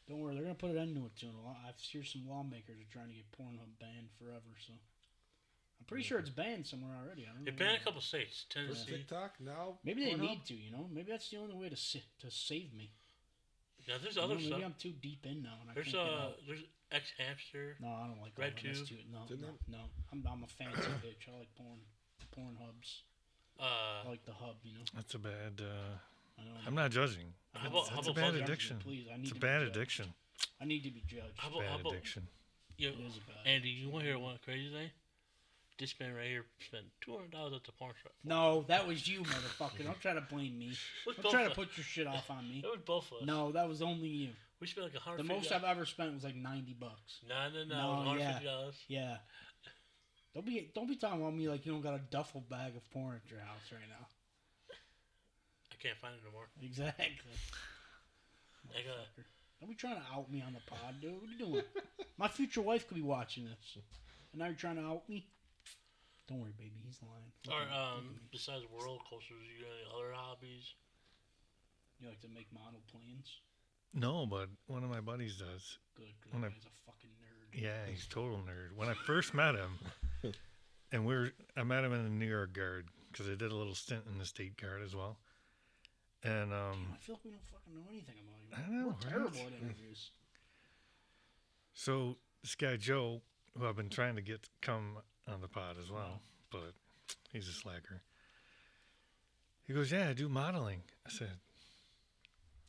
Don't worry, they're gonna put an end to it soon. I hear some lawmakers are trying to get Pornhub banned forever. So I'm pretty sure it's banned somewhere already. I don't It know banned where. a couple states, First Tennessee. TikTok, now Maybe they Pornhub? need to. Maybe that's the only way to save me. Yeah, there's You know, other maybe stuff. I'm too deep in now, and I There's can't get out. there's X Hamster. No, I don't like Red all that. That's Tube. too, no, Didn't no, no. I'm a fancy bitch. I like porn hubs. I like the hub. That's a bad. I don't I'm not judging. How about- That's how a about bad fucking- addiction. Please, I need It's a to be bad judged. addiction. I need to be judged. How about, Bad addiction. You, It is a bad. Andy, you want to hear one crazy thing? This man right here spent $200 at the pawn shop. No, that was you, motherfucker. Don't try to blame me. It was Don't both try to of- put your shit off on me. It was both of us. No, that was only you. We spent like $150. The most I've ever spent was like $90. No, No, yeah. $150. Yeah. Don't be talking about me like you don't got a duffel bag of porn at your house right now. I can't find it no more. Exactly. I got Motherfucker. Don't be trying to out me on the pod, dude. What are you doing? My future wife could be watching this. And now you're trying to out me? Don't worry, baby. He's lying. Look Or at me. Look at me. besides roller coasters, you got any other hobbies? You like to make model planes? No, but one of my buddies does. Good, because When that I- guy's a fucking nerd. Yeah, he's total nerd. When I first met him, and I met him in the New York Guard because I did a little stint in the State Guard as well. And I feel like we don't fucking know anything about you. I know, We're right? terrible at interviews. so this guy Joe, who I've been trying to get to come on the pod as well, but he's a slacker. He goes, "Yeah, I do modeling." I said,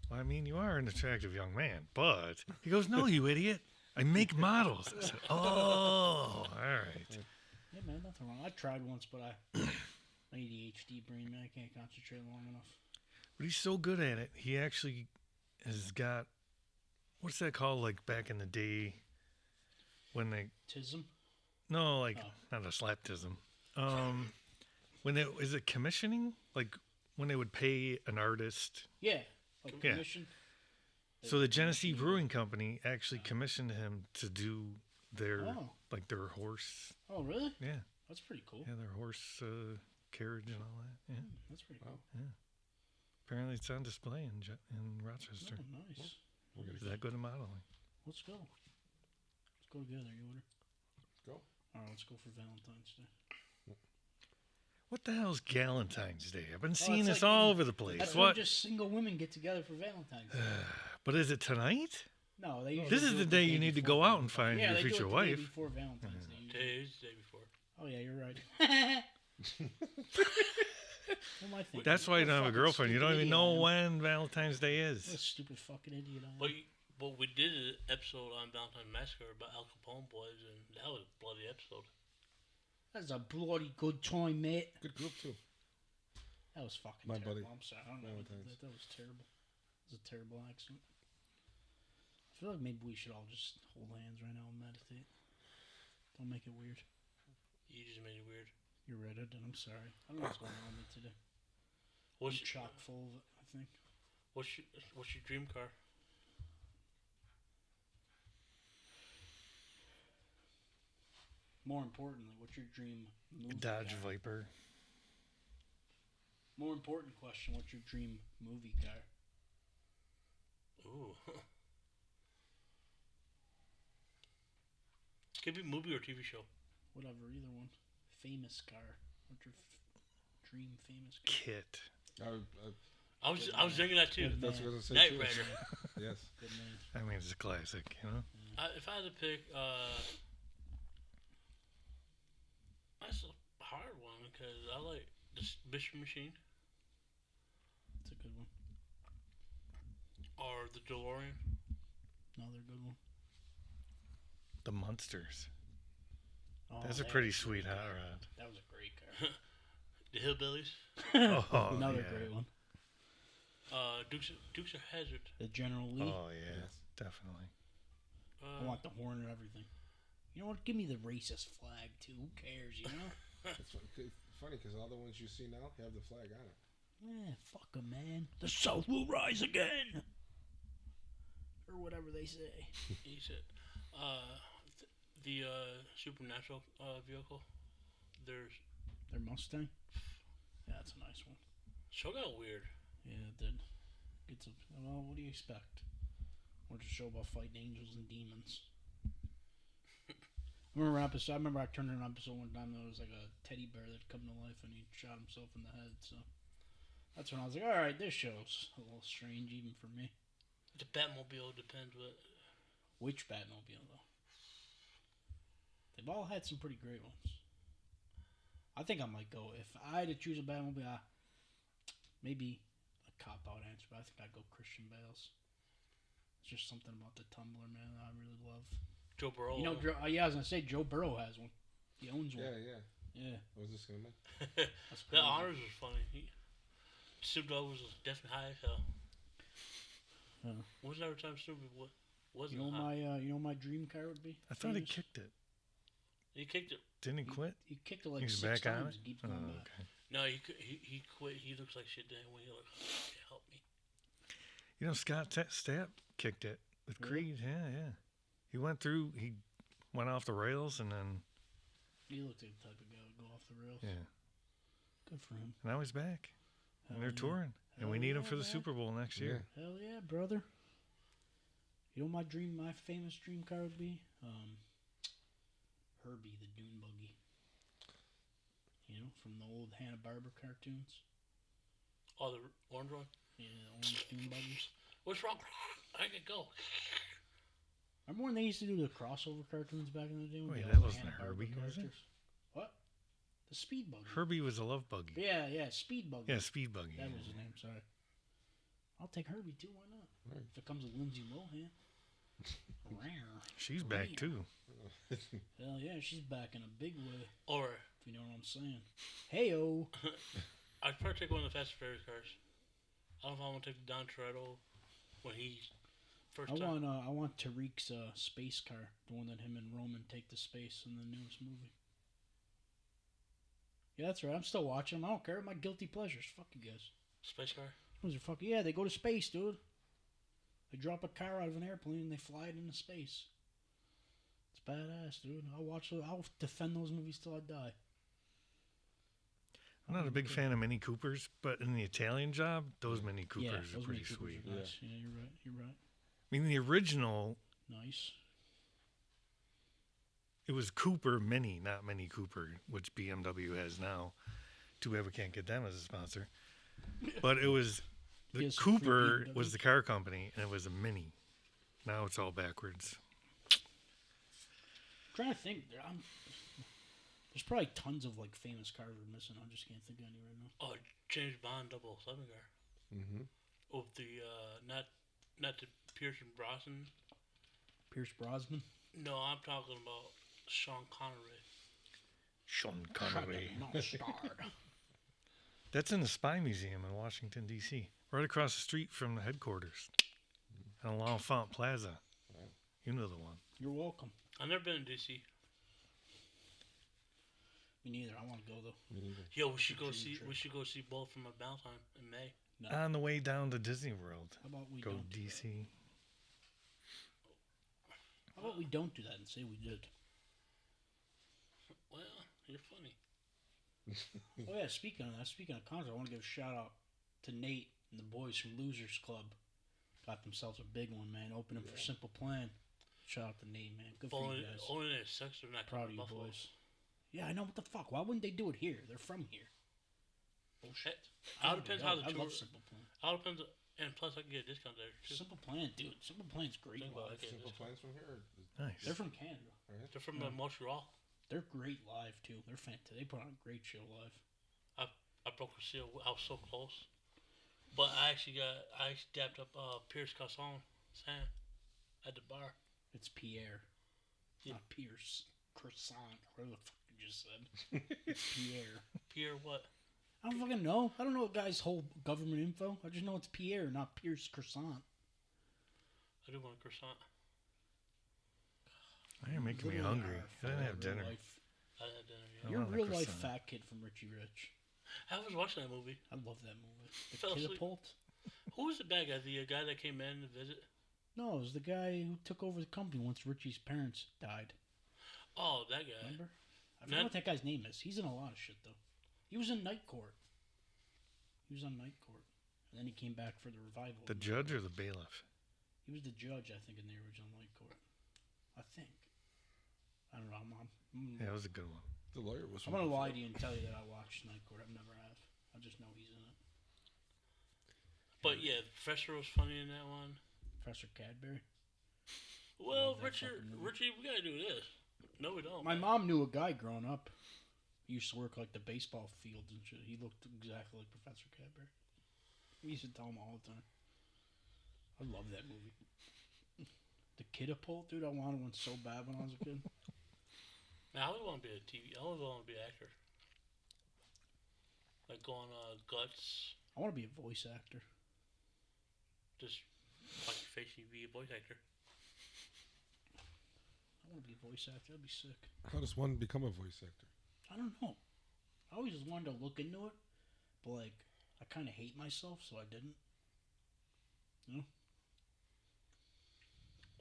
"Well, I mean, you are an attractive young man, but..." He goes, "No, you idiot. I make models." I said, "Oh, all right." Yeah, man, nothing wrong. I tried once, but my ADHD brain, man, I can't concentrate long enough. But he's so good at it. He actually has got, what's that called? Like back in the day, when they Tism? no, like Oh. not a slaptism. When they is it commissioning? Like when they would pay an artist. Yeah. Like Yeah. commission. So the Genesee Brewing Company actually commissioned him to do their Oh. like their horse. Oh, really? Yeah, That's pretty cool. yeah, their horse carriage and all that. Yeah. That's pretty Wow. cool. Apparently, it's on display in Rochester. Oh, nice. We're gonna Is that good at modeling? Let's go. Let's go together. You order? go. All right, let's go for Valentine's Day. What the hell's Galentine's Day? I've been seeing it's this like all when- over the place. That's What? when just single women get together for Valentine's Day. But is it tonight? No, they usually This is do the it day you need to before go out and Valentine's. find Yeah, your they do future it the day wife. before Valentine's Day. usually. Today's the day before. Oh yeah, you're right. What am I thinking? That's why you What don't have a fucking girlfriend. You stupid don't even idiot I know am. when Valentine's Day What a is. stupid fucking idiot I am. But we did an episode on Valentine Massacre about Al Capone boys, and that was a bloody episode. That's a bloody good time, mate. Good group too. That was fucking My terrible. buddy. I'm sorry. I don't know. Valentine's. That was terrible. It was a terrible accident. I feel like maybe we should all just hold hands right now and meditate. Don't make it weird. You just made it weird. You're redheaded. I'm sorry. I don't know what's going on with me today. I'm What's chock full of it, I think. what's your dream car? More importantly, what's your dream movie? Dodge car? Viper. More important question: what's your dream movie car? Ooh. Could be movie or TV show. Whatever, either one. Famous car. What's your dream famous car? Kit. I was thinking that too. Good That's man. what I was gonna say Knight too. Rider. Yes. Good man. I mean, it's a classic, you know? If I had to pick, that's a hard one because I like the Mission Machine It's a good one. or the DeLorean. Another good one. The Munsters. Oh, That's a that pretty was sweet great hot car. rod. That was a great car. The Hillbillies. Oh, Another yeah. great one. Dukes of Hazzard. The General Lee. Oh, yeah, Yes. definitely. I want the horn and everything. You know what? Give me the racist flag too. Who cares? You know? It's funny because all the ones you see now have the flag on it. Fuck 'em, man. The South will rise again. Or whatever they say. He said, the supernatural vehicle. There's Their Mustang? Yeah, that's a nice one. show got weird. Yeah, it did. Well, what do you expect? Or just a show about fighting angels and demons. I remember I turned on an episode one time that was like a teddy bear that come to life and he shot himself in the head, so that's when I was like, alright, this show's a little strange even for me. The Batmobile depends what. Which Batmobile though? They've all had some pretty great ones. I think I might go, if I had to choose a Batmobile, maybe a cop-out answer, but I think I'd go Christian Bale's. It's just something about the Tumbler, man, that I really love. Joe Burrow. You know, yeah, I was going to say, Joe Burrow has one. He owns one. Yeah. What was this gonna be? That's The crazy. honors was funny. Snoop Dogg was definitely high as hell. When's the every time Snoop wasn't high? You know my dream car would be? I thought he Famous? kicked it. He kicked it. Didn't he quit? He kicked it like He's 6 back on times it? and keeps Oh, going back. okay. No, he quit. He looks like shit then when he like, help me. You know, Scott Stapp kicked it with Really? Creed. Yeah. He went off the rails, and then, He looked like the type of guy who would go off the rails. yeah. Good for him. Now he's back. And they're Hell yeah. touring. And we Hell need him yeah, for the man. Super Bowl next year. Hell yeah, brother. You know my famous dream car would be? Herbie the Dune Buggy. You know, from the old Hanna-Barbera cartoons. Oh, the orange one. Yeah, the orange Dune Buggies. What's wrong? I can go. Remember when they used to do the crossover cartoons back in the day? Wait, With that all the wasn't Hanna-Barbera Herbie, was it? characters? What? The Speed Buggy. Herbie was a love buggy. Yeah, Speed Buggy. Yeah, Speed Buggy. That was his name, sorry. I'll take Herbie too, why not? Right. If it comes with Lindsay Lohan. Rawr. She's back too. Hell yeah, she's back in a big way, Or if you know what I'm saying. Heyo. I'd probably take one of the Fast and Furious cars. I don't know if I want to take the Don Toretto when he first time. I want Tariq's space car, the one that him and Roman take to space in the newest movie. Yeah, that's right. I'm still watching them. I don't care. My guilty pleasures. Fuck you guys. Space car. Those are fucking they go to space, dude. They drop a car out of an airplane and they fly it into space. It's badass, dude. I'll defend those movies till I die. I'm not a big fan of Mini Coopers, but in the Italian Job, those Mini Coopers are those pretty Mini Coopers sweet. are nice. Yeah, you're right. I mean, the original, Nice. it was Cooper Mini, not Mini Cooper, which BMW has now. Too bad we can't get them as a sponsor. But it was, the Yes, free Cooper BMW. was the car company, and it was a Mini. Now it's all backwards. I'm trying to think. There's probably tons of like famous cars we're missing. I just can't think of any right now. Oh, James Bond 007 car. Mm-hmm. Oh, the not the Pierce Brosnan. Pierce Brosnan. No, I'm talking about Sean Connery. Sean Connery. Not starred. That's in the Spy Museum in Washington, D.C., right across the street from the headquarters on L'Enfant Plaza. You know the one. You're welcome. I've never been in DC. Me neither. I want to go though. Me neither. Yo, we should go Dream see. trip. We should go see both from a Valentine in May. No. On the way down to Disney World. How about we Go don't do that? D.C. How about we don't do that and say we did? Well, you're funny. Oh yeah. Speaking of concerts, I want to give a shout out to Nate and the boys from Losers Club. Got themselves a big one, man. Opening for Simple Plan. Shout out to Nate, man. Good for you guys. Only their sex are not Proud of coming you to Buffalo. boys. Yeah, I know. What the fuck? Why wouldn't they do it here? They're from here. Bullshit. It all depends how the I tour. love Simple Plan. All depends, and plus I can get a discount there too. Simple Plan, dude. Simple Plan's great Think about live. it. Simple Plans from here. Nice. They're from Canada. They're from Montreal. They're great live too. They're fantastic. They put on a great show live. I broke a seal. I was so close, but I actually dapped up Pierce Casson Sam at the bar. It's Pierre, Yeah. not Pierce. Croissant, or whatever the fuck you just said. It's Pierre. Pierre what? I don't fucking know. I don't know a guy's whole government info. I just know it's Pierre, not Pierce Croissant. I do want a croissant. Now you're making me Literally hungry. are I didn't have real dinner. life. I had dinner. I Yeah. You're a want a real life croissant. fat kid from Richie Rich. I was watching that movie. I love that movie. The Fell asleep. Catapult. Who was the bad guy? The guy that came in to visit? No, it was the guy who took over the company once Richie's parents died. Oh, that guy. Remember? I forgot what that guy's name is. He's in a lot of shit though. He was in Night Court. He was on Night Court, and then he came back for the revival. The judge or the bailiff? He was the judge, I think, in the original Night Court. I think. I don't know. Yeah, it was a good one. The lawyer was. I'm gonna lie to you and tell you that I watched Night Court. I've never have. I just know he's in it. But yeah, the professor was funny in that one. Professor Cadbury. Well, Love that Richard, fucking movie. Richie, we gotta do this. No, we don't. My mom knew a guy growing up. He used to work like the baseball fields and shit. He looked exactly like Professor Cadbury. We used to tell him all the time. I love that movie. The Catapult, dude. I wanted one so bad when I was a kid. Man, I always want to be a TV. I always want to be an actor. Like go on Guts, I want to be a voice actor. just fuck your face, you be a voice actor. I want to be a voice actor. That'd be sick. How does one become a voice actor? I don't know. I always just wanted to look into it, but like I kind of hate myself, so I didn't.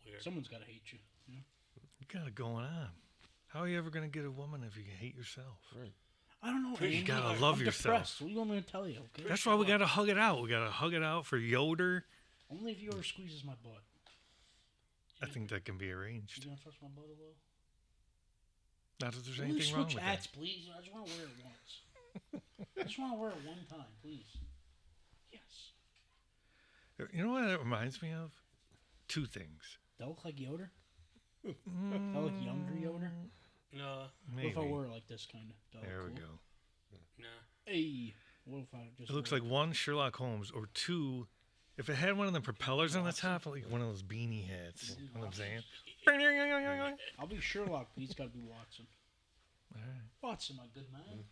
Weird. Someone's got to hate you. You got it going on. How are you ever going to get a woman if you hate yourself? Right. I don't know. You Andy. gotta I'm love yourself. depressed. What do you want me to tell you? Okay. That's why we got to hug it out. We got to hug it out for Yoder. Only if Yoder squeezes my butt. I think that can be You arranged. gonna touch my butt a little? Not that there's Can we anything wrong switch with hats, that. please? I just want to wear it once. I just want to wear it one time, please. Yes. You know what it reminds me of? Two things. Do I look like Yoder? Do I look younger Yoder? No, What Maybe. if I wear it like this, kind of? There we cool? go. nah. Hey, what if I just? It looks wore like one, Sherlock Holmes, or two, if it had one of the propellers on the top, like one of those beanie hats. You know what I'm saying? I'll be Sherlock, but he's got to be Watson. All right. Watson, my good man.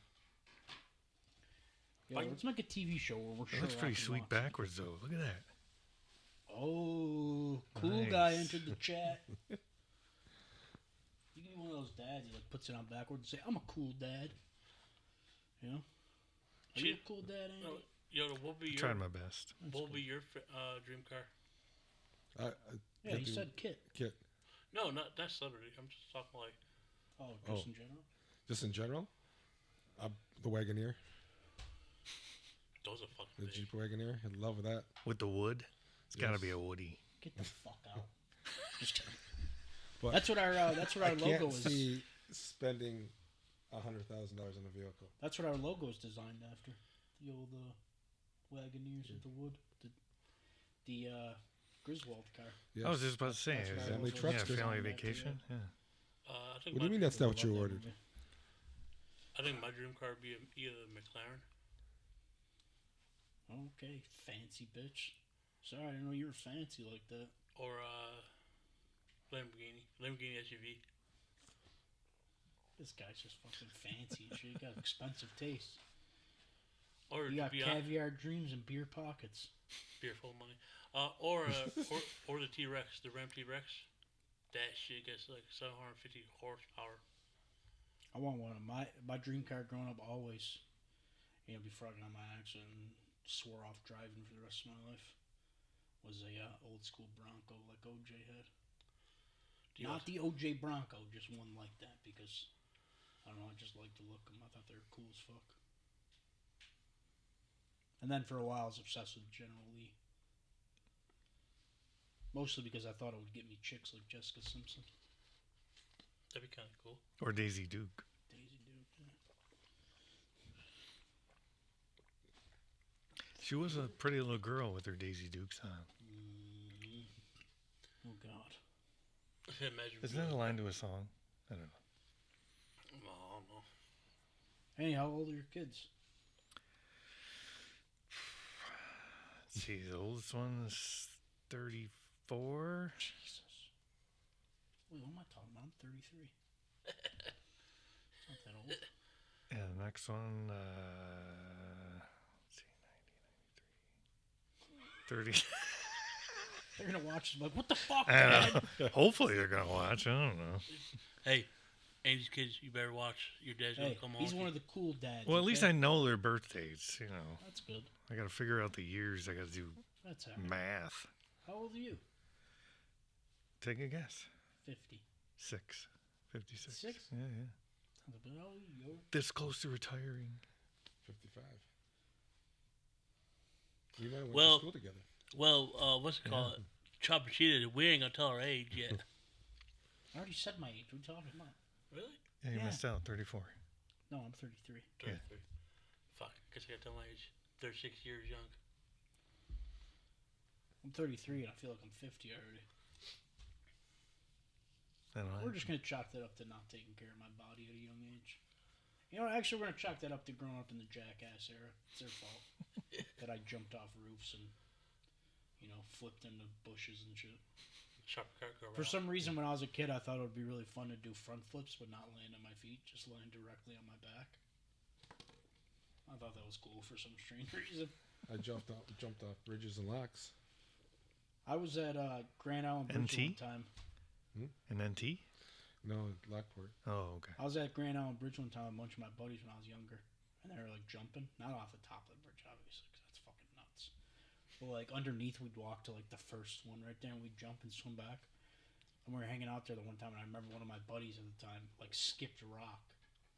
Yo, Fine. let's make a TV show where we're It Sherlock. looks pretty and sweet Watson. backwards, though. Look at that. Oh, cool guy Nice. entered the chat. You can be one of those dads that like puts it on backwards and say, "I'm a cool dad." You know? Are you a cool dad, Andy? No, Yoda, what would be your Trying my best. That's what would cool. be your dream car? Yeah, he said Kit. Kit. No, not that celebrity. I'm just talking like Oh, just in general. Just in general, the Wagoneer, those are fucking the big. Jeep Wagoneer. In love with that. With the wood, it's got to Yes. be a Woody. Get the fuck out. Just kidding. But That's what our I logo can't is. see spending $100,000 on a vehicle. That's what our logo is designed after. The old Wagoneers with the wood. The Griswold car. Yes. I was just about to say, That's is what that, I Family was yeah, truckster. family designed after, vacation? Yeah. I think What do you mean that's not what you Love that ordered? movie. I think my dream car would be either a McLaren. Okay, fancy bitch. Sorry, I didn't know you were fancy like that. Or Lamborghini SUV. This guy's just fucking fancy and shit. You got expensive taste. Or You to got be honest, caviar dreams and beer pockets. beer full of money. Or the T-Rex, the Ram T-Rex. That shit gets like 750 horsepower. I want one of my dream car growing up always. Before I got in my accident and swore off driving for the rest of my life, was a old school Bronco like OJ had. Do you Not the OJ Bronco, just one like that because I don't know. I just liked the look of them. I thought they were cool as fuck. And then for a while, I was obsessed with General Lee. Mostly because I thought it would get me chicks like Jessica Simpson. That'd be kind of cool. Or Daisy Duke. Daisy Duke. Yeah. She was a pretty little girl with her Daisy Dukes on. Oh God. Imagine. Isn't that a line to a song? I don't know. I don't know. Hey, how old are your kids? Let's see, the oldest one's 34. Jesus. Wait, what am I talking about? I'm 33. It's not that old. Yeah, the next one, let's see, 90, 93. 30. They're gonna watch this like, what the fuck, I Dad? don't know. Hopefully they're going to watch. I don't know. Hey, And these kids, you better watch. Your dad's gonna Hey, come home. he's one of the cool dads. Well, at least okay? I know their birthdays. You know, That's good. I got to figure out the years. I got to do That's how. math. How old are you? Take a guess. 50. 56. Six? Yeah, yeah. Sounds a bit old. Yo. This close to retiring. 55. We might have went Well- to school together. Well, what's it called? Chop and Cheetah. We ain't gonna tell our age yet. I already said my age. What are you talking about? Really? Yeah, you Yeah. missed out. 34. No, I'm 33. 33. Fuck. Guess I gotta tell my age. 36 years young. I'm 33 and I feel like I'm 50 already. I don't know. We're just going to chalk that up to not taking care of my body at a young age. You know, actually, we're going to chalk that up to growing up in the jackass era. It's their fault that I jumped off roofs and, flipped into bushes and shit. Chop a cart, go For around. some reason, when I was a kid, I thought it would be really fun to do front flips, but not land on my feet, just land directly on my back. I thought that was cool for some strange reason. I jumped off bridges and locks. I was at Grand Island Bridge NT? one time. An NT? No, Lockport. Oh, okay. I was at Grand Island Bridge one time with a bunch of my buddies when I was younger, and they were like jumping, not off the top of the bridge, obviously, because that's fucking nuts. But like underneath, we'd walk to like the first one right there, and we'd jump and swim back. And we were hanging out there the one time, and I remember one of my buddies at the time like skipped a rock.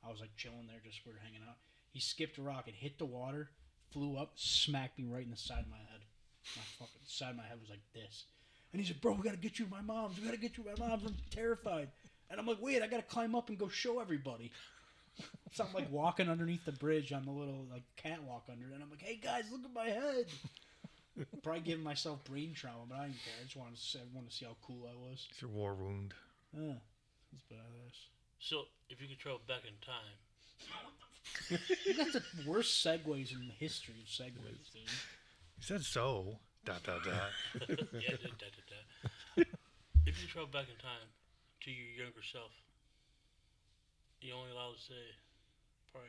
I was like chilling there, just we were hanging out. He skipped a rock and hit the water, flew up, smacked me right in the side of my head. My fucking side of my head was like this. And he's like, bro, we gotta get you to my mom's. We gotta get you to my mom's. I'm terrified. And I'm like, wait, I gotta climb up and go show everybody. So I'm like walking underneath the bridge on the little like catwalk under it. And I'm like, hey guys, look at my head. Probably giving myself brain trauma, but I didn't care. I just wanted to see how cool I was. It's your war wound. Yeah, it's badass. So, if you could travel back in time, You got the worst segues in the history of segues, dude. He said so. Dot, dot, dot. yeah, if you could travel back in time to your younger self, you only allowed to say probably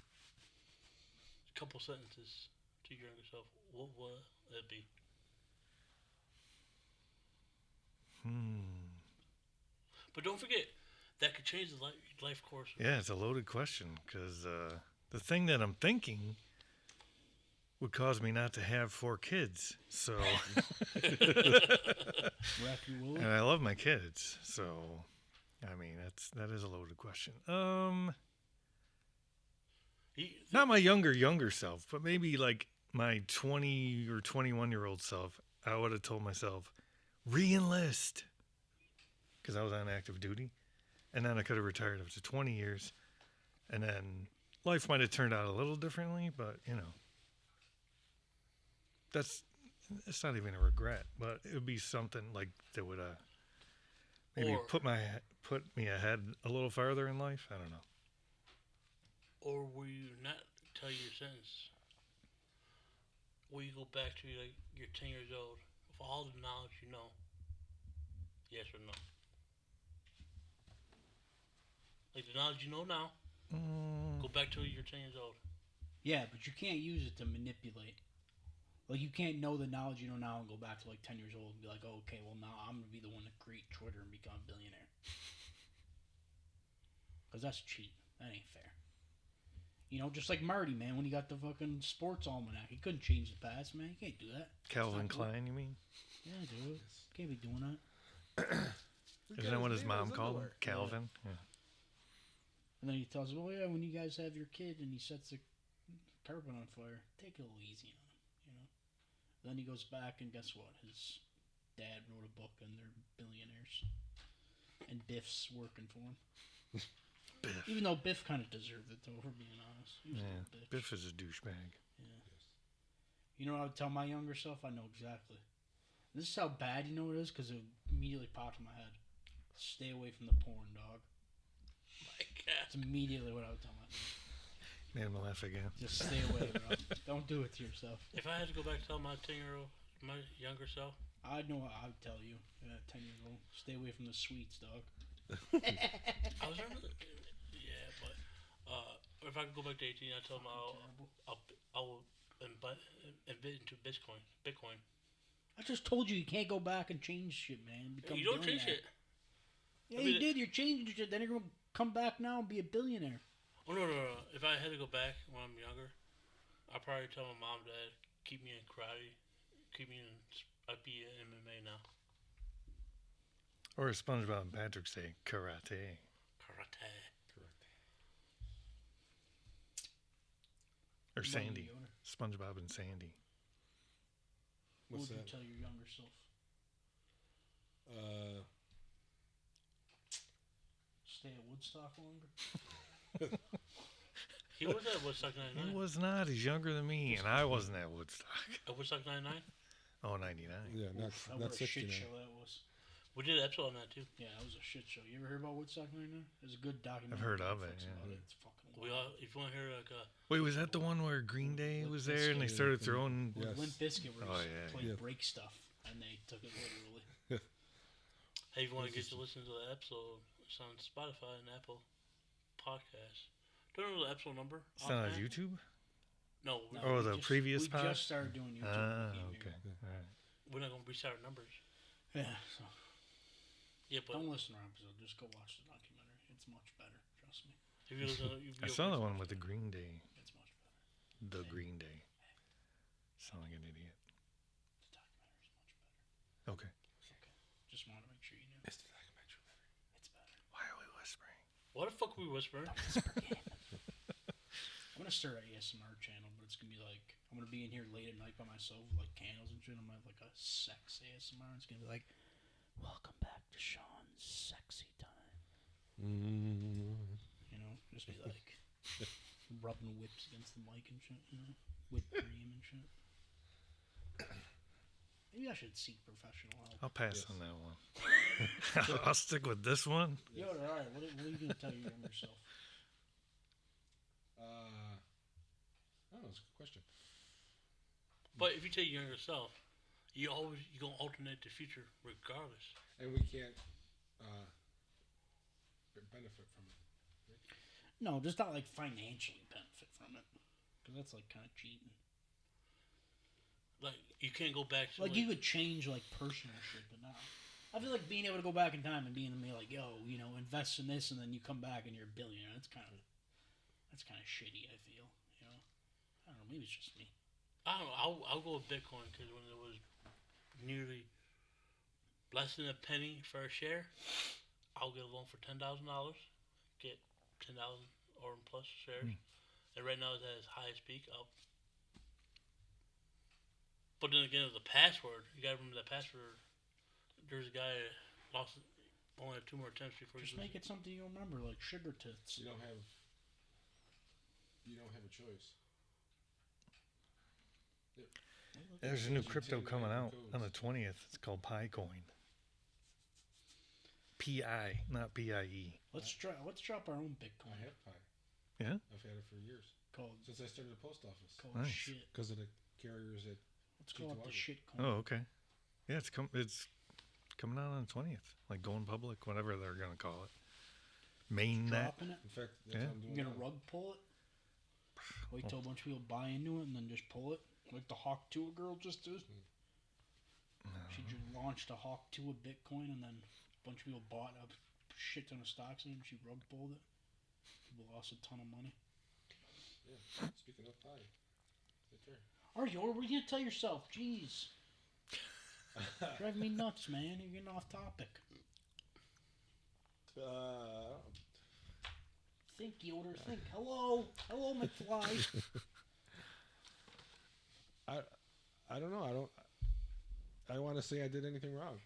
a couple sentences to your younger self. What would it be? But don't forget, that could change the life course. Yeah, it's a loaded question because the thing that I'm thinking would cause me not to have 4 kids. So, Racky Willie. and I love my kids. So, I mean, that is a loaded question. Not my younger self, but maybe like my 20 or 21-year-old self. I would have told myself, re-enlist, because I was on active duty, and then I could have retired after 20 years, and then life might have turned out a little differently, but it's not even a regret, but it would be something like that would maybe Or- put me ahead a little farther in life. I don't know. Or will you not tell your sentence? Will you go back to like you're 10 years old with all the knowledge you know? Yes or no? Like the knowledge you know now, go back to you're 10 years old. Yeah, but you can't use it to manipulate. Like, you can't know the knowledge you know now and go back to, like, 10 years old and be like, oh, okay, well, now I'm going to be the one to create Twitter and become a billionaire. Because that's cheap. That ain't fair. Just like Marty, man, when he got the fucking sports almanac. He couldn't change the past, man. You can't do that. Calvin It's not Klein, you mean? cool. Yeah, dude. Can't be doing that. Isn't that what his mom called him? Calvin? Yeah. And then he tells him, oh, yeah, when you guys have your kid and he sets the carpet on fire, take it a little easy on him, Then he goes back and guess what? His dad wrote a book and they're billionaires. And Biff's working for him. Biff. Even though Biff kind of deserved it, though, if we're being honest. He was a Yeah. little bitch. Biff is a douchebag. Yeah. You know what I would tell my younger self? I know exactly. This is how bad you know it is because it immediately popped in my head. Stay away from the porn, dog. My God. That's immediately what I would tell myself. Made him laugh again. Just stay away, bro. Don't do it to yourself. If I had to go back to tell my 10-year-old, my younger self, I know what I would tell you at 10 years old. Stay away from the sweets, dog. I was trying to, yeah, but if I could go back to 18, I'd tell him I'll invest into Bitcoin. I just told you can't go back and change shit, man. Become You don't change billionaire. it. Yeah, I mean, you did. You're changing shit. Then you're going to come back now and be a billionaire. Oh no. If I had to go back when I'm younger, I'd probably tell my mom, Dad, keep me in karate, keep me in. I'd be in MMA now. Or as SpongeBob and Patrick say, karate. Karate. Or What about Sandy. you, Yoder? SpongeBob and Sandy. What What's would you that? tell your younger self? Stay at Woodstock longer? He was at Woodstock He 99. was not. He's younger than me, and I wasn't at Woodstock. At Woodstock 99? Oh, 99. Yeah, What not a shit 69. show that was. We did an episode on that too. Yeah, that was a shit show. You ever heard about Woodstock 99? There's a good documentary. I've heard of on it, Netflix yeah. about It's fucking We all, if you want to hear like Wait, was that the one where Green Day was there and they Bizkit. started throwing? Yes. Limp Bizkit where Oh, he yeah. played Yeah. break stuff, and they took it literally. hey, if you want to get to listen to the episode, it's on Spotify and Apple Podcasts. Don't know the episode number. It's not on offhand? YouTube? No, No, Oh, we the previous we pod? just started doing YouTube. Ah, when we okay. came All right. we're not gonna restart our numbers. here. Yeah, so Yeah, but don't listen to our episode. Just go watch the documentary. It's much better. Trust me. if you listen, I saw the one with the Green Day. It's much better. The Green Day. Sound like an idiot. The documentary's much better. Okay. It's okay. Just want to make sure you knew. It's the documentary. It's better. Why are we whispering? What the fuck we whispering? I'm gonna start an ASMR channel, but it's gonna be like I'm gonna be in here late at night by myself with like candles and shit. I'm gonna have like a sex ASMR. It's gonna be like, "Welcome back to Sean's sexy time." You know, just be like rubbing whips against the mic and shit. You know, whipped cream and shit. Maybe I should seek professional help. I'll pass Yes. on that one. I'll stick with this one. Yo, all right. What are you gonna tell your younger self? I don't know. It's a good question. But if you take your younger self, you gonna alternate the future regardless. And we can't benefit from it. No, just not like financially benefit from it, because that's like kind of cheating. Like you can't go back to Like you could change like personal shit, but not. I feel like being able to go back in time and being like, yo, you know, invest in this, and then you come back and you're a billionaire. That's kind of shitty. I feel, you know. I don't know. Maybe it's just me. I don't know. I'll go with Bitcoin because when it was nearly less than a penny for a share, I'll get a loan for $10,000, get 10,000 or plus shares, and right now it's at its highest peak. But then again, with the password, you gotta remember that password. There's a guy that lost it only 2 more attempts before Just he make it something you remember, like sugar tits. You don't have a choice. There's a new crypto coming out on the 20th. It's called Picoin. P-I, not P-I-E. Let's drop our own I Bitcoin. have Pi. Yeah? I've had it for years Called since I started the post office Nice. shit. because of the carriers that. Let's call it the T2R. shit coin. Oh, okay. Yeah, it's coming out on the 20th. Like going public, whatever they're going to call it. Mainnet. Dropping it. In fact, that's Yeah. what I'm doing. You're gonna now. rug pull it. Wait till a bunch of people buy into it and then just pull it, like the Hawk Tuah girl just did. She just launched a Hawk Tuah Bitcoin, and then a bunch of people bought a shit ton of stocks in it, and she rug pulled it. People lost a ton of money. Yeah. Speaking of Pi, right there. Artie, what are you gonna tell yourself? Jeez, driving me nuts, man. You're getting off topic. Think, Yoder. Think. Hello, McFly. I don't know. I don't want to say I did anything wrong.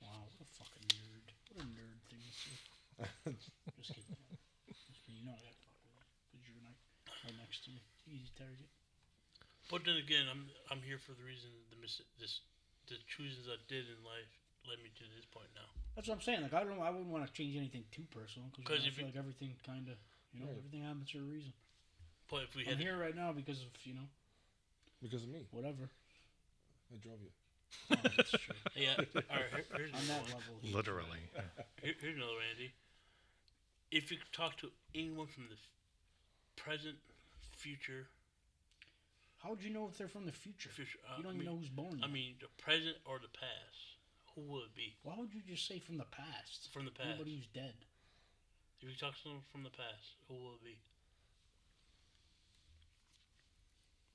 Wow, what a fucking nerd. What a nerd thing to say. Just kidding. Just kidding. You know I gotta fuck with you because you're right next to me. Easy target. But then again, I'm here for the reason the choices I did in life led me to this point now. That's what I'm saying. Like I wouldn't want to change anything too personal because 'Cause I if feel you- like everything kind of, Right. everything happens for a reason. But if we I'm had here right now because of Because of me. whatever. I drove you. Oh, that's true. yeah, all right, here's On another that one. level, he- Literally. Yeah. Here's another, Andy. If you could talk to anyone from the present, future, How would you know if they're from the future? You don't even know who's born. I yet. mean, the present or the past, who would it be Why would you just say from the past? from the past? Nobody who's dead. If you talk to someone from the past, who will it be?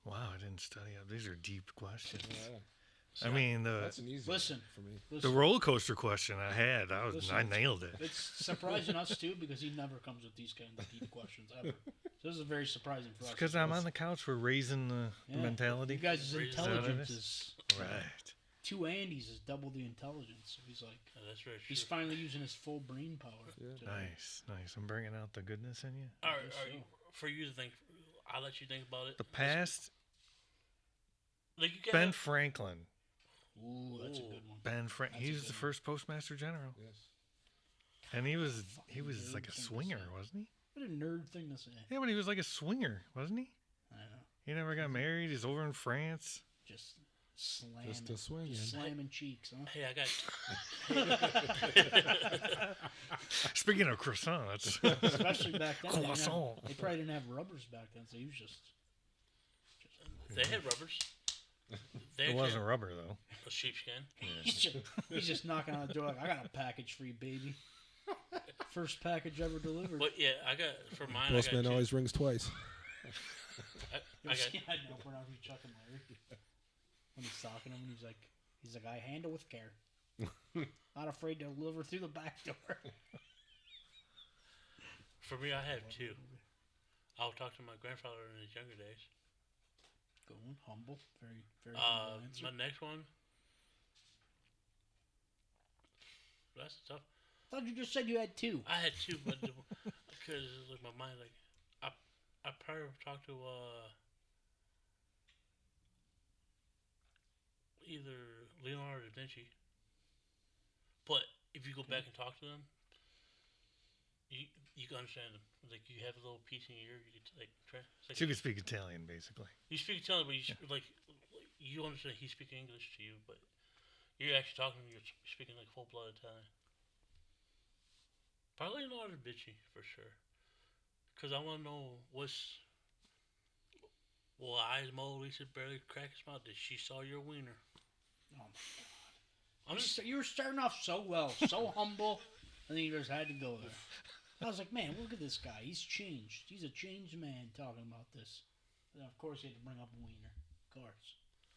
Wow, I didn't study up. These are deep questions. Yeah, I mean, that's an easy Listen. one for me. the Listen, roller coaster question I had, Listen, I nailed it. it's surprising us too because he never comes with these kinds of deep questions ever. So this is very surprising for us. Because I'm on the couch. We're raising the Yeah. mentality. You guys' Raise intelligence it. is Right. 2 Andys is double the intelligence. So he's like, That's very true. he's finally using his full brain power. Yeah. to- Nice. I'm bringing out the goodness in you. All right, guess all right. For you to think, I'll let you think about it. The past, Like you Ben can't. Franklin. Ooh, that's a good one. He That's a was good the one. first postmaster general, Yes. and he was Fucking like a nerd thing to swinger, say. wasn't he? What a nerd thing to say. Yeah, but he was like a swinger, wasn't he? I know. He never got married. He's over in France. Just slamming. Just a swing. Just slamming cheeks, huh? Hey, I got. Speaking of croissants, Especially back then. Croissant. They probably didn't have rubbers back then, so he was just They had rubbers. They it actually wasn't had rubber though. a sheepskin. he's just knocking on the door like, I got a package for you, baby. First package ever delivered. But yeah, I got for mine. Postman I got always rings twice. I got. I know, we're not Chuck and Larry. When he's talking to him, he's like, I handle with care. Not afraid to deliver through the back door. For me, I have two. I'll talk to my grandfather in his younger days. Going humble, very, very humble answer. My next one. That's tough. I thought you just said you had 2. I had two, but because like my mind, like I probably talked to either Leonardo da Vinci. But if you go back and talk to them, you can understand them. Like you have a little piece in your ear, you can like So you could speak Italian, basically. you speak Italian, but like you understand he's speaking English to you, but you're actually talking to him, you're speaking like full blood Italian. Probably Leonardo da Vinci for sure, because I want to know why is Mona Lisa barely crack his mouth? Did she saw your wiener? Oh my god! I'm just You were starting off so well, so humble, and then you just had to go there. I was like, man, look at this guy. He's changed. He's a changed man talking about this. And of course, he had to bring up wiener. Of course,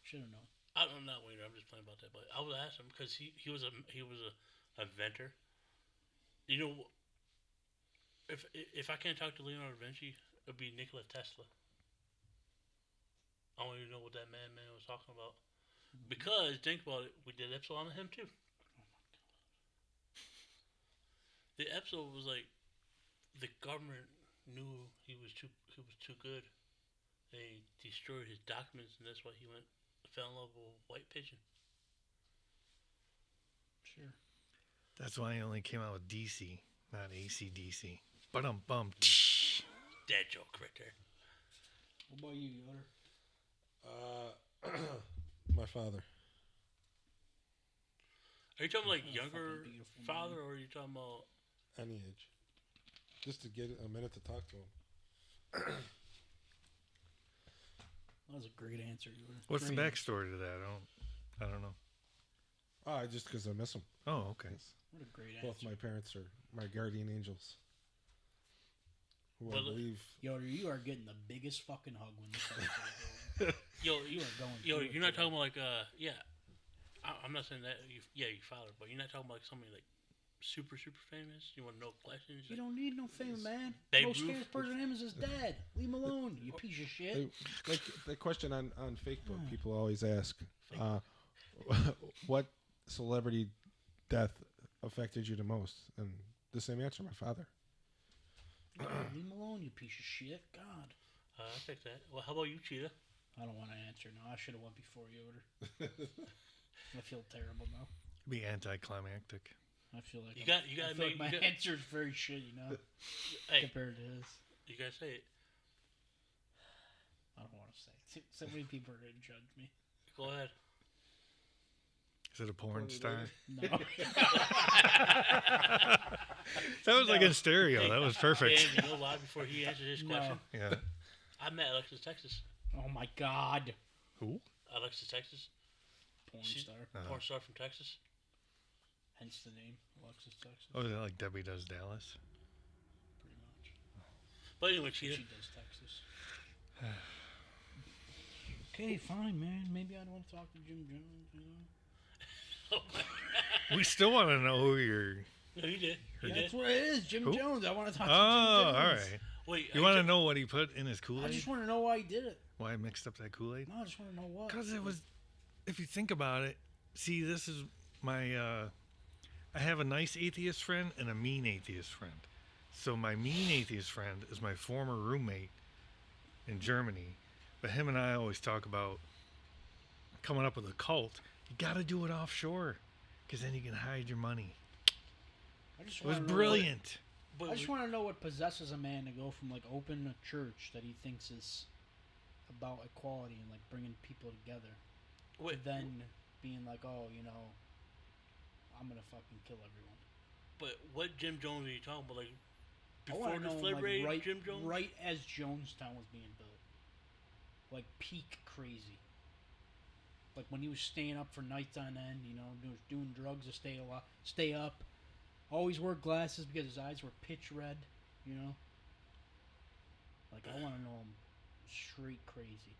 should have known. I'm not wiener. I'm just playing about that, but I would ask him because he was a inventor. You know, if I can't talk to Leonardo da Vinci, it'd be Nikola Tesla. I want you to know what that man was talking about. Because think about it, we did an episode on him too. The episode was like the government knew he was too good. They destroyed his documents, and that's why he fell in love with a white pigeon. Sure. That's why he only came out with DC, not ACDC. Bum. Dead joke right there. What about you, Yoder? My father. Are you talking like Oh, younger fucking beautiful father, man. or are you talking about? Any age. Just to get a minute to talk to him. That was a great answer, Yoder. What's the Great backstory to that? I don't know. Just because I miss him. Oh, okay. Yes. What a great Both answer. my parents are my guardian angels. Who I Well, believe. Yoder, you are getting the biggest fucking hug when this episode is Yo, over. You are going. yo, through it you're not today. talking about like yeah. I'm not saying that. Your father, but you're not talking about like somebody like super famous. You want to know questions? You don't need no fame, man. Babe Most Ruth. famous person in him is his dad. Leave him alone, you piece of shit. Like the question on Facebook, people always ask, what celebrity death affected you the most? And the same answer, my father. Leave him alone, you piece of shit. God. I'll take that. Well, how about you, Cheetah? I don't want to answer now. I should have went before Yoder. I feel terrible now. Be anticlimactic. I feel like You gotta I feel make like my answer is very shitty now Hey, compared to his. you gotta say it. I don't want to say it. So many people are gonna judge me. Go ahead. Is it a porn Porn star? No. That was like No. in stereo. That was perfect. And you know why? Before he answers his No. question, Yeah. I met Alexis Texas. Oh my God. Who? Alexis Texas, Porn She's- star. porn star from Texas. Hence the name Alexis Texas. Oh, is that like Debbie Does Dallas? But anyway, She Cheetah. does text us. Okay, fine, man. Maybe I don't want to talk to Jim Jones, you know? We still want to know who you're. No, you did. You That's did. what it is, Jim Who? Jones. I want to talk Oh, to Jim Jones. all right. Wait, You want to know what he put in his I Kool-Aid? just want to know why he did it. Why I mixed up that Kool-Aid? No, I just want to know what. Because it was, if you think about it, see, this is my, I have a nice atheist friend and a mean atheist friend. So my mean atheist friend is my former roommate in Germany. But him and I always talk about coming up with a cult. You got to do it offshore because then you can hide your money. I just It was wanna know brilliant. I just want to know what possesses a man to go from like open a church that he thinks is about equality and like bringing people together, Wait, to then being like, oh, you know, I'm gonna fucking kill everyone. but what Jim Jones are you talking about? Like I before want to the know flavor like, age, right, Jim Jones? right as Jonestown was being built, like peak crazy. Like when he was staying up for nights on end, you know, doing drugs to stay up. Always wore glasses because his eyes were pitch red, you know. Like I want to know him straight crazy,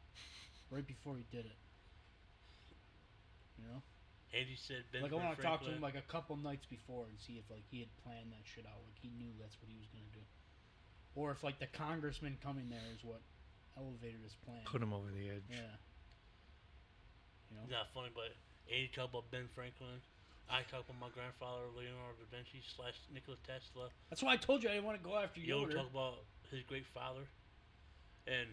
right before he did it. You know, Andy said Ben like I want to talk to him Franklin. like a couple nights before and see if like he had planned that shit out, like he knew that's what he was gonna do, or if like the congressman coming there is what elevated his plan. Put him over the edge. Yeah. You know. Not funny, but Andy talked about Ben Franklin. I talked about my grandfather, Leonardo da Vinci / Nikola Tesla. That's why I told you I didn't want to go after Yo Yoder. talk about his great father. And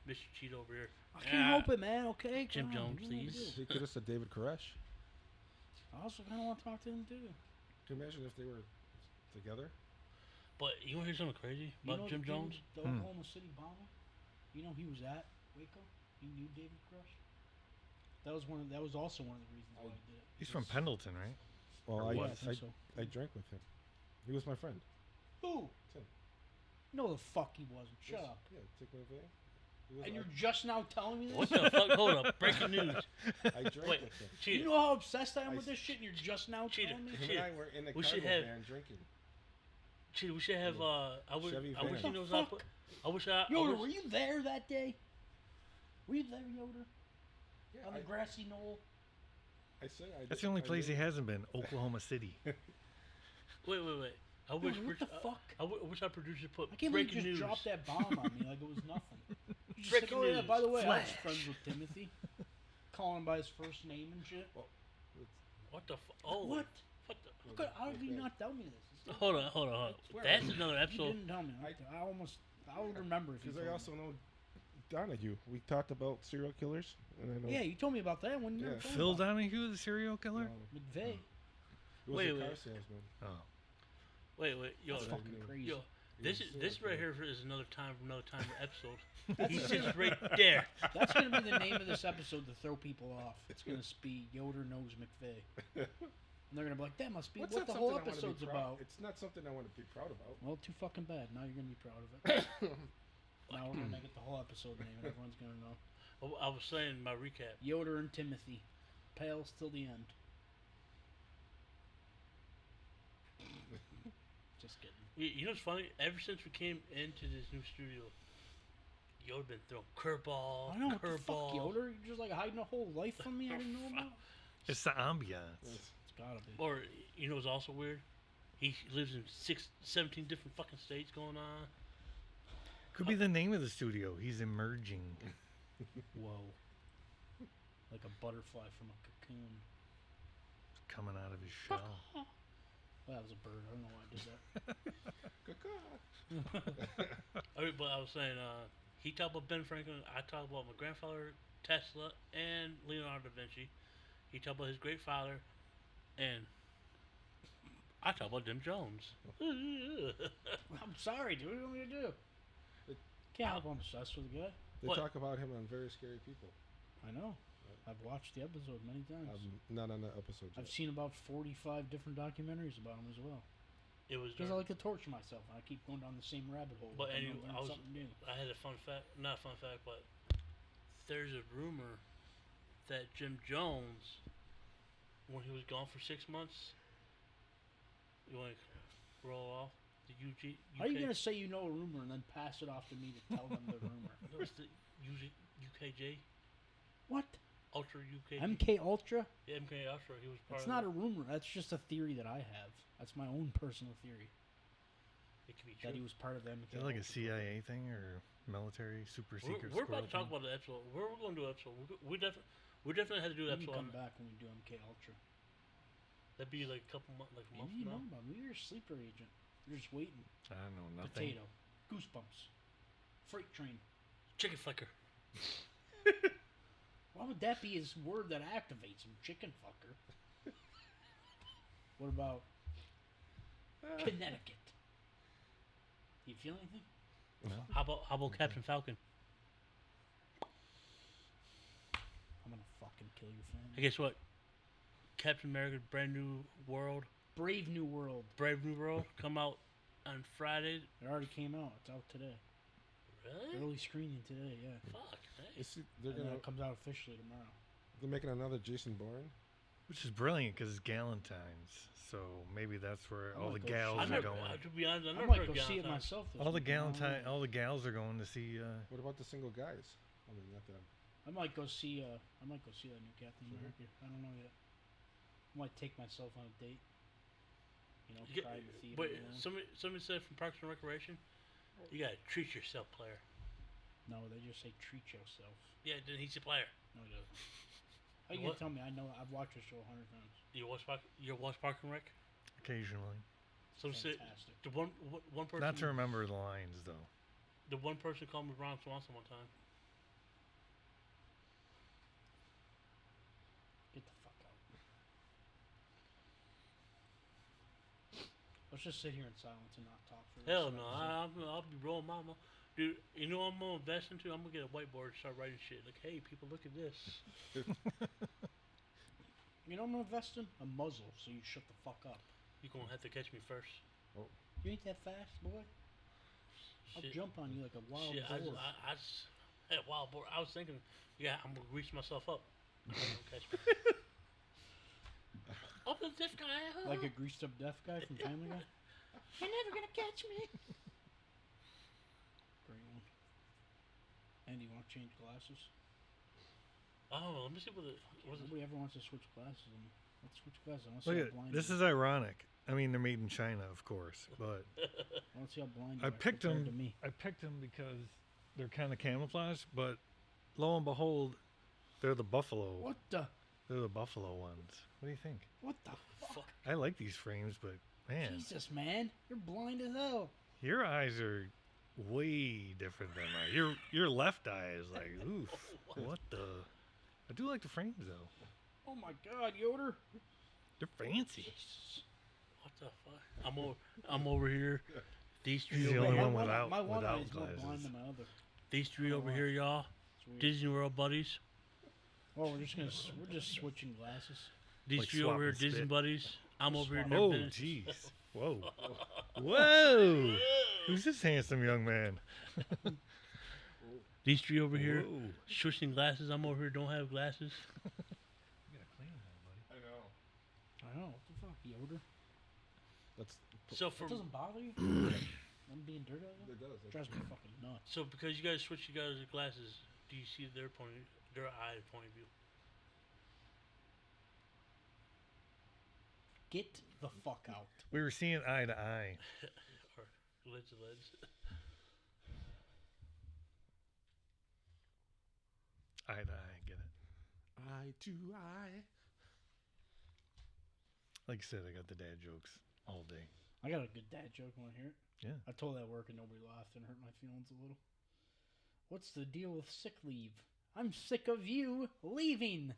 Mr. Cheat over here. I can't help it, man. Okay, Jim come on, Jones, what do you please. do? He could have said David Koresh. I also kind of want to talk to him too. Can you imagine if they were together? But you want to hear something crazy about Jim Jones? The Oklahoma City bomber. You know he was at Waco. He knew David Crush. That was also one of the reasons why he did it. He's from Pendleton, right? Well, Or Yeah, what? I think so. I drank with him. He was my friend. Who? Tim. No, the fuck he wasn't. Shut Yes. up. Yeah, take me over there. He was- And you're just now telling me this? What the fuck? Hold up. Breaking news. I drank Wait, with him. Cheetah. You know how obsessed I am I with this shit, and you're just now Cheetah. telling me? Him and I were in the We should cargo have- van drinking. Cheetah, we should have, I wish Chevy he van. knows What how the to put, I wish I Yoder, wish- were you there that day? Were you there, Yoder? Yeah, On the grassy knoll? I said I That's did- the only I place he did. hasn't been, Oklahoma City. Wait. I wish Yoder, what the fuck? I wish our producer put I can't believe breaking you just news. dropped that bomb on me like it was nothing. You just Breaking said, oh yeah, news. by the way, I was Flash. friends with Timothy. Calling him by his first name and shit. What the fuck? Oh, What? What the? How did you not tell me this? It's not- Hold on. I swear, That's you another You episode. didn't tell me. I would remember if you Because told I me. also know Donahue. We talked about serial killers, and I know. Yeah, you told me about that one. You Yeah. never told me Phil about Donahue, the serial killer? No, McVeigh. it was Wait, a car wait. salesman. Oh. Wait, yo, That's Yeah, fucking you know. crazy. yo. He was This a serial right killer. here is another time episode. That's He gonna- sits right there. That's going to be the name of this episode to throw people off. It's going to be Yoder Knows McVeigh. And they're going to be like, that must be What's what not the whole something I wanna be episode's proud- about. It's not something I want to be proud about. Well, too fucking bad. Now you're going to be proud of it. Now we're going to make it the whole episode name and everyone's going to know. I was saying my recap. Yoder and Timothy. Pales till the end. Just kidding. You know what's funny? Ever since we came into this new studio, Yoda been throwing curveball, I know, what the fuck, curveball. Yoder? You're just like hiding a whole life from me I didn't know about? It's the ambiance. It's gotta be. Or you know what's also weird? He lives in 17 different fucking states going on. Could be the name of the studio. He's emerging. Whoa. Like a butterfly from a cocoon. Coming out of his shell. Well, that was a bird. I don't know why I did that. But I was saying, he talked about Ben Franklin. I talked about my grandfather, Tesla, and Leonardo da Vinci. He talked about his great father, and I talked about Jim Jones. I'm sorry, dude. What do you want me to do? Can't help I'm obsessed with the guy. They What? talk about him on Very Scary People. I know. I've watched the episode many times. Not on that episode yet. I've seen about 45 different documentaries about him as well. It was Because I during- like to torture myself, and I keep going down the same rabbit hole. But and anyway, learn something new. I had a fun fact, not a fun fact, but there's a rumor that Jim Jones, when he was gone for 6 months, you want to roll off? The UG. How are you gonna say you know a rumor and then pass it off to me to tell them the rumor? No, it's the UKJ. What? Ultra UKJ. MK Ultra? Yeah, MK Ultra. He was part That's of not that. a rumor. That's just a theory that I have. That's my own personal theory. It could be true. That he was part of the MK Is that like a Ultra CIA thing or military super secret? We're about to talk thing? about the episode. We're going to do an episode. We definitely had to do an program. You episode. can come On, back when we do MK Ultra. that'd be like a couple months, like a month Maybe you from know now. about me. You're a sleeper agent. You're just waiting. I don't know nothing. Potato. Goosebumps. Freight train. Chicken flicker. Why would that be his word that activates him? Chicken fucker. What about Connecticut? Do you feel anything? How about Captain Falcon? I'm gonna fucking kill your family. Hey, guess what? Captain America: Brand New World, Brave New World. Brave New World, come out on Friday. It already came out. It's out today. Really? Early screening today. Yeah. Fuck. Hey. They're And then gonna it comes out officially tomorrow. they're making another Jason Bourne. Which is brilliant because it's Galentine's, so maybe that's where I all the might go gals I are never, going. to be honest, I I never might heard go of see it Galentine. myself. This All the weekend. I don't know Galentine, yet. all the gals are going to see. What about the single guys? I mean, not them. I might go see. I might go see that new Captain America. I don't know yet. I might take myself on a date. You know, You get- cry in the theater. Wait, alone. somebody said from Parks and Recreation, you gotta treat yourself, player. No, they just say treat yourself. Yeah, then he's a player. No, it doesn't. How you What? gonna tell me? I know. I've watched the show 100 times. You watch Parks and Rec? Occasionally, Some say Fantastic. the one person. not to remember the lines though. The one person called me Ron Swanson one time. Get the fuck out. Let's just sit here in silence and not talk for the Hell rest of no, the episode. I'll be rolling mama. Dude, you know what I'm gonna invest into? I'm gonna get a whiteboard and start writing shit. Like, hey, people, look at this. You know what I'm gonna invest in? A muzzle, so you shut the fuck up. You're gonna have to catch me first. You ain't that fast, boy. I'll Shit. jump on you like a wild Shit, boar. I just hey, wild boar. I was thinking, yeah, I'm gonna reach myself up. You're not gonna catch me. Oh, the deaf guy. Huh? Like a greased up deaf guy from Family Guy. You're never gonna catch me. Great one. Andy, you want to change glasses? Oh, let me see what the was it. Nobody ever wants to switch glasses. Let's switch glasses. I want to Look see at how blind this you is ironic. I mean, they're made in China, of course, but I want to see how blind you I are picked compared them. to me. I picked them because they're kind of camouflaged, but lo and behold, they're the buffalo. What the? They're the buffalo ones. What do you think? What the fuck? Fuck. I like these frames, but man, Jesus, man. You're blind as hell. your eyes are way different than mine. Your left eye is like, oof, what the? I do like the frames though. Oh my god, Yoder. They're fancy. Jesus. What the fuck? I'm over here. These three He's the over only here. one my without- my one without eye is more glasses. blind than my other. These three over here, y'all. It's weird. Disney World buddies. Oh, we're just switching glasses. These Like three over here, swapping Disney spit. buddies. I'm over here. Swap. never Oh, been- jeez. Whoa. Whoa. Who's this handsome young man? These three over here, Whoa. switching glasses. I'm over here, don't have glasses. You gotta clean that, buddy. I know. I know. What the fuck, Yoder? That's So for That doesn't bother you? I'm being dirty like that? it does. It drives me fucking nuts. so because you guys switch you guys' glasses, do you see their eye point of view? Get the fuck out. We were seeing eye to eye. Or lids to lids? Eye to eye, get it? Eye to eye. Like I said, I got the dad jokes all day. I got a good dad joke. Want to hear it? Yeah. I told that at work and nobody laughed and hurt my feelings a little. What's the deal with sick leave? I'm sick of you leaving.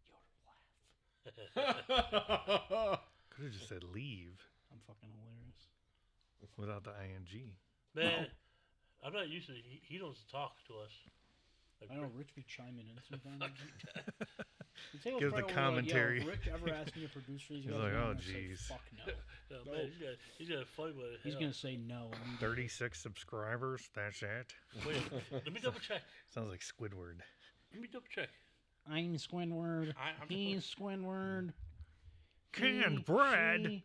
Yoder laugh. Could have just said leave I'm fucking hilarious. without the ing. Man, I'm not used to it. He doesn't talk to us. Like, I know Rich be chiming in sometimes. You take Give us the right over, commentary. Like, yo, if Rich ever asked me to produce for these He's guys, like, I'm "Oh, gonna say, jeez." fuck no. no, man, he's got a funny one. He's gonna say no. immediately. 36 subscribers, that's it. Wait, let me double check. Sounds like Squidward. Let me double check. I'm Squidward. I'm He's Squidward. Canned He, bread. she.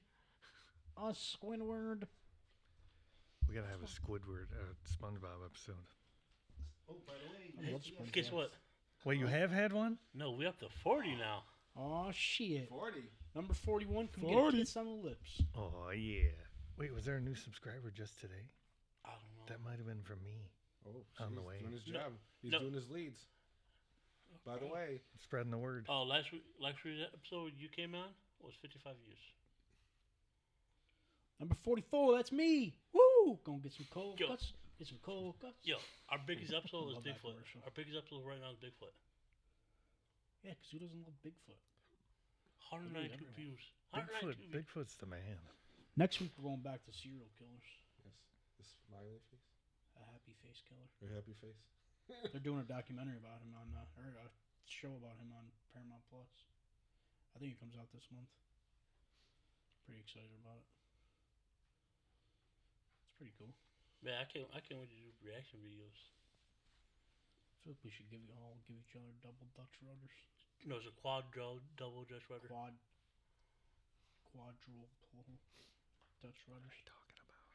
Squidward. We gotta have a Squidward, SpongeBob episode. Oh, by the way, I love SpongeBob. Guess what? Wait, you have had one? No, we up to 40 now. Oh shit! 40. Number 41. Can we 40. get a kiss on the lips? Oh yeah. Wait, was there a new subscriber just today? I don't know. That might have been from me. Oh, On the he's way. doing his No. job. He's No. doing his leads. By the way, Spreading the word. Oh, last week's episode you came on was 55 views. Number 44. That's me. Woo! Gonna get some cold Yo. cuts. Get some cold cuts. Yo, our biggest episode is Love that Bigfoot. commercial. Our biggest episode right now is Bigfoot. Yeah, because who doesn't love Bigfoot? 192 everyone. views. 192 views. Bigfoot's the man. Next week we're going back to serial killers. yes, the smiley face, A happy face killer. or happy face. They're doing a documentary about him on, or a show about him on Paramount Plus. I think it comes out this month. Pretty excited about it. It's pretty cool. Man, I can't wait to do reaction videos. I feel like we should give each other double Dutch rudders. No, it's a double Dutch rudder. Quadruple Dutch rudders. Talking about.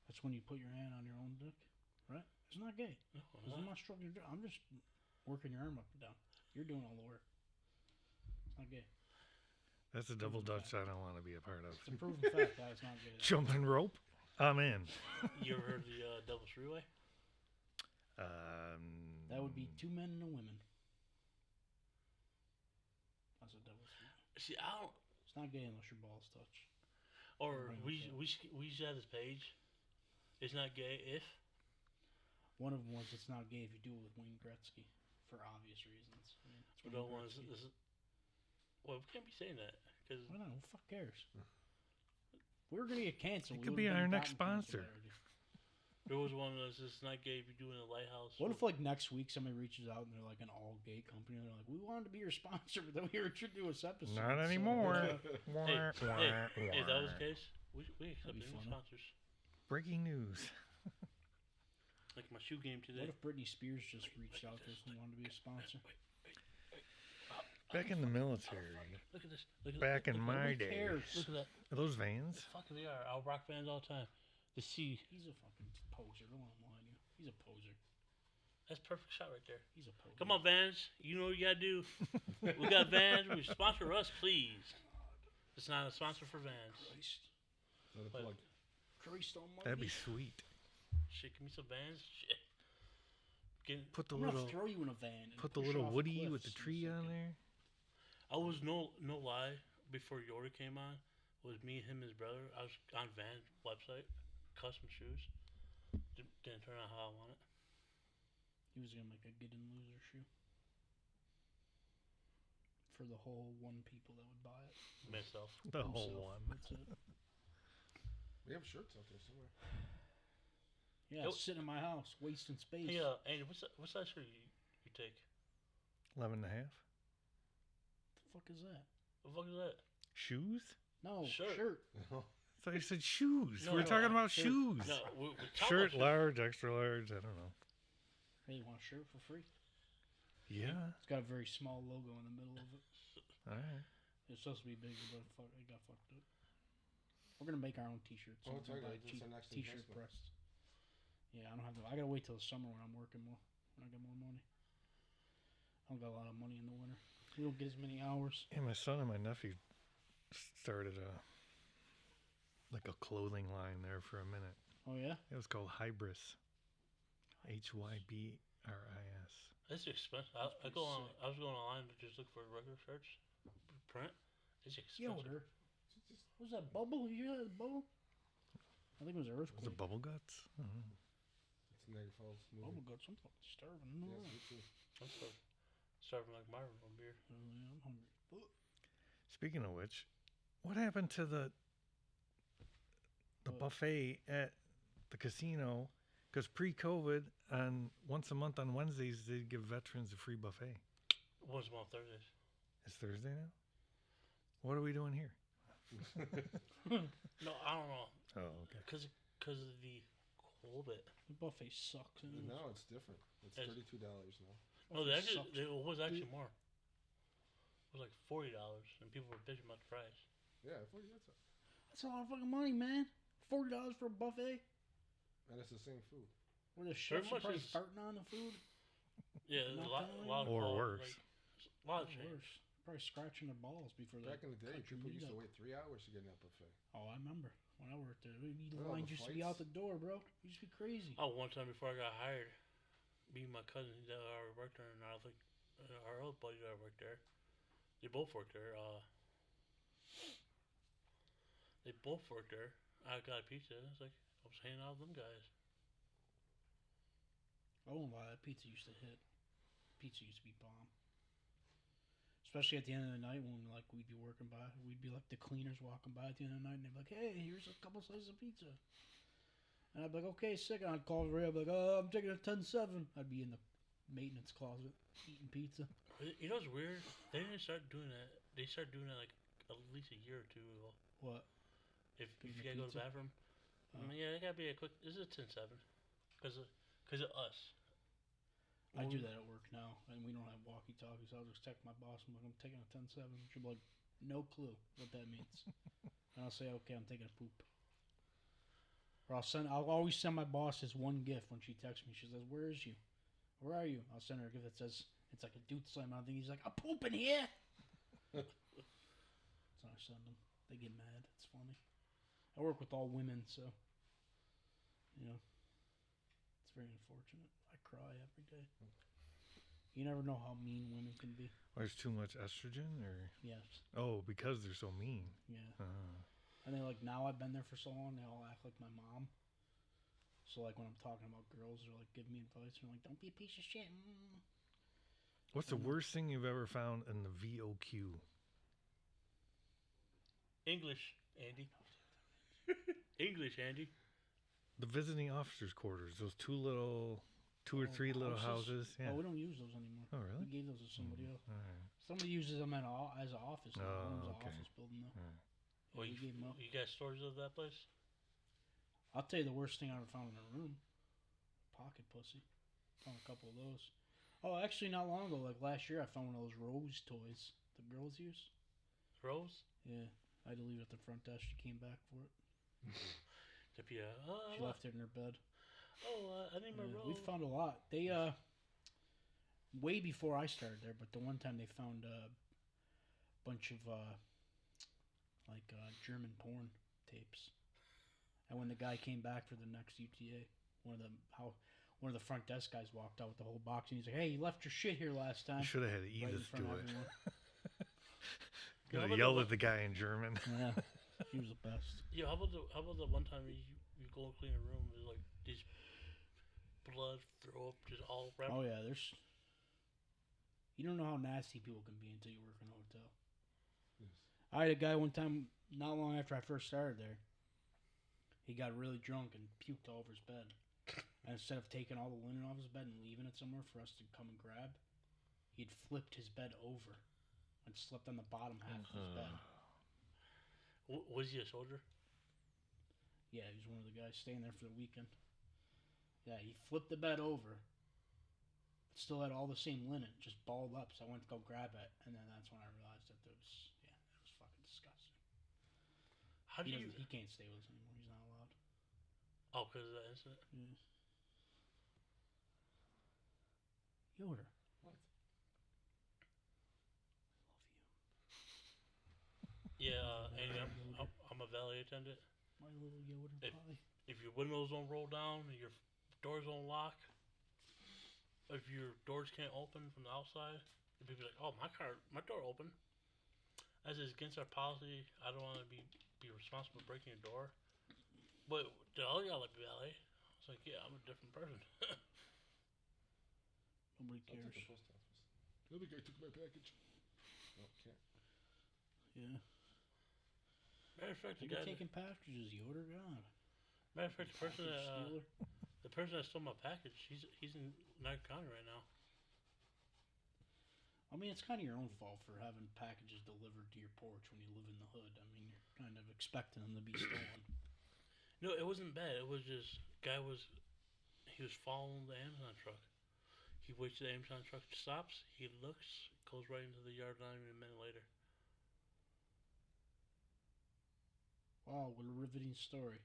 That's when you put your hand on your own dick, right? It's not gay. No, 'Cause I'm not stroking your dick. I'm just working your arm up and down. You're doing all the work. It's not gay. That's a double Dutch I don't want to be a part of. It's a proven fact that it's not gay. Jumping rope? I'm in. You ever heard of the double three-way? That would be 2 men and a woman. That's a double three. See, I don't. It's not gay unless your balls touch. Or Bring we it used to have this page. It's not gay if. One of them was it's not gay if you do it with Wayne Gretzky for obvious reasons. I mean, it's The Wayne other ones. Gretzky. Well, we can't be saying that because I don't know. Who fuck cares? We were gonna get canceled. It we could would've be been our next gotten canceled sponsor. already. there was one that was it's not gay if you do it in a lighthouse. What if like next week somebody reaches out and they're like an all gay company and they're like, we wanted to be your sponsor, but then we were to do this episode. Not so- anymore. Hey, if that was the case, we accept be any funny. sponsors. Breaking news. Like my shoe game today. What if Britney Spears just reached out to us and wanted to be a sponsor? Back in the military. Look at this. Look at Back in look, my Who day. cares? Look at that. Are those vans? Fuck, they are. I'll rock fans all the time. The C. He's a fucking poser. Don't want to lie to you. He's a poser. That's a perfect shot right there. He's a poser. Come on, Vans. You know what you gotta do. We got Vans. We sponsor us, please. It's not a sponsor for Vans. Christ. Another But- plug. Christ almighty. That'd be sweet. Shit, give me some Vans. Shit. Get, Put the I'm little gonna throw you in a van. And put the push you little off a Woody cliff with the as soon tree as I on can. there. I was no lie before Yoda came on. Was me, him, his brother. I was on Vans website, custom shoes. Didn't turn out how I wanted. He was gonna make a get and loser shoe for the whole one people that would buy it. Myself. The whole Himself. one. That's it. We have shirts out there somewhere. Yeah, Nope. sitting in my house, wasting space. Hey, Andy, what's that shirt you take? 11 and a half. The fuck is that? What the fuck is that? Shoes? No, Shirt. shirt. I thought you said shoes. No, We're no, talking about shirt. shoes. No, we're talking Shirt, about large, extra large. I don't know. Hey, you want a shirt for free? Yeah. It's got a very small logo in the middle of it. All right. It's supposed to be bigger, but it got fucked up. We're gonna make our own T-shirts. Oh, we it's can okay. buy That's cheap our next T-shirt investment. press. Yeah, I don't have to. I gotta wait till the summer when I'm working more. When I get more money. I don't got a lot of money in the winter. We don't get as many hours. Yeah, my son and my nephew started a clothing line there for a minute. Oh yeah. It was called Hybris. HYBRIS. It's expensive. I pretty go on. sick. I was going online to just look for regular shirts. Print. It's expensive. Yoder. What was that bubble? You hear that bubble? I think it was an Was earthquake. it Bubble Guts? I don't know. It's Niagara Falls Bubble movie. guts. I'm fucking starving. No. Yes, me too. I'm starving like Myron on beer. Yeah, I'm hungry. Fuck. Speaking of which, what happened to the What? buffet at the casino? Because pre-COVID, on once a month on Wednesdays, they'd give veterans a free buffet. Once a month, Thursdays. It's Thursday now. What are we doing here? No, I don't know. Oh, okay. Because of the COVID. The buffet sucks. isn't it? No, it's different. It's It's- $32 now. No, Buffet actually, sucks. it was actually more. It was like $40, and people were bitching about the price. Yeah, I thought that's it. That's a lot of fucking money, man. $40 for a buffet. And it's the same food. Where the chefs are much probably is- farting on the food. Yeah, Not a lot, that lot of Or quality, worse. Like, a lot of Or change. worse. Probably scratching their balls before they Back in the day, cut your people meat used to up. wait 3 hours to get in that buffet. Oh, I remember when I worked there. The Oh, lines the used to be out fights? the door, bro. It used to be crazy. Oh, one time before I got hired, me and my cousin that I worked there, and I think our other buddy that I worked there, they both worked there. They both worked there. I got a pizza. It's like I was hanging out with them guys. I won't lie, that pizza used to hit. Pizza used to be bomb. Especially at the end of the night when like we'd be working by, we'd be like the cleaners walking by at the end of the night, and they'd be like, "Hey, here's a couple slices of pizza." And I'd be like, "Okay, sick." And I'd call Ray. I'd be like, "Oh, I'm taking a 10-7." I'd be in the maintenance closet eating pizza. You know what's weird? They didn't start doing that. They started doing that like at least a year or two ago. What? If Getting you the gotta go to the pizza? bathroom, Oh. I mean, yeah, it gotta be a quick. This is a 10-7. Cause of us. I do that at work now, and we don't have walkie-talkies. I'll just text my boss. I'm like, "I'm taking a 10-7." She'll be like, "No clue what that means," and I'll say, "Okay, I'm taking a poop." Or I'll always send my boss this one gift when she texts me. She says, "Where is you? Where are you?" I'll send her a gift that says it's like a dude slam. I think he's like, "I'm pooping here." So I send them. They get mad. It's funny. I work with all women, so you know, it's very unfortunate. I cry every day. You never know how mean women can be. There's too much estrogen, or Yes. oh, because they're so mean. Yeah. Uh, And then like now I've been there for so long, they all act like my mom. So like when I'm talking about girls, they're like giving me advice. They're like, "Don't be a piece of shit." what's the worst thing you've ever found in the VOQ? English, Andy. English, Andy. The visiting officers' quarters. Those two or three little houses. Yeah. Oh, we don't use those anymore. Oh, We really? gave those to somebody else. All right. Somebody uses them as an office. Now. Oh, Owns an okay. office building though. Alright. Yeah, we gave 'em up. You got stories of that place? I'll tell you the worst thing I ever found in a room. Pocket pussy. Found a couple of those. Oh, actually, not long ago, like last year, I found one of those Rose toys the girls use. Rose? Yeah, I had to leave it at the front desk. She came back for it. To be a, She left it in her bed. I need my Yeah, rose. we found a lot. They way before I started there, but the one time they found a bunch of German porn tapes. And when the guy came back for the next UTA, one of the front desk guys walked out with the whole box, and he's like, "Hey, you left your shit here last time." You should have had Right in Edith front do of it. everyone. Could how have about yelled the- at the guy in German. Yeah, she was the best. Yeah, how about the one time you go and clean a room? There's like these blood, throw up, just all wrapped. Oh yeah, there's. You don't know how nasty people can be until you work in a hotel. Yes. I had a guy one time, not long after I first started there. He got really drunk and puked all over his bed. And instead of taking all the linen off his bed and leaving it somewhere for us to come and grab, he'd flipped his bed over and slept on the bottom half of his bed. Was he a soldier? Yeah, he was one of the guys staying there for the weekend. Yeah, he flipped the bed over. Still had all the same linen, just balled up. So I went to go grab it, and then that's when I realized that it was fucking disgusting. How do you? He can't stay with us anymore. He's not allowed. Oh, because of that incident. Yeah. Yoder. What? Yeah, Andy, I'm a valet attendant. My little Yoder If- pie. If your windows don't roll down and your doors don't lock, if your doors can't open from the outside, and people are like, "Oh, my door open." As is against our policy, I don't want to be responsible for breaking a door. But the other guy like valet. It's like, yeah, I'm a different person. Nobody I'll take cares. the post office. The other guy took my package. No, can't. Yeah. Matter of fact, the You're guy. taking packages, Yoder. God. Matter of fact, the person Package that stealer. the person that stole my package, he's in Niagara County right now. I mean, it's kind of your own fault for having packages delivered to your porch when you live in the hood. I mean, you're kind of expecting them to be stolen. No, it wasn't bad. It was just he was following the Amazon truck. He waits till the Amazon truck stops. He looks, goes right into the yard. Not even a minute later. Wow, Oh, what a riveting story.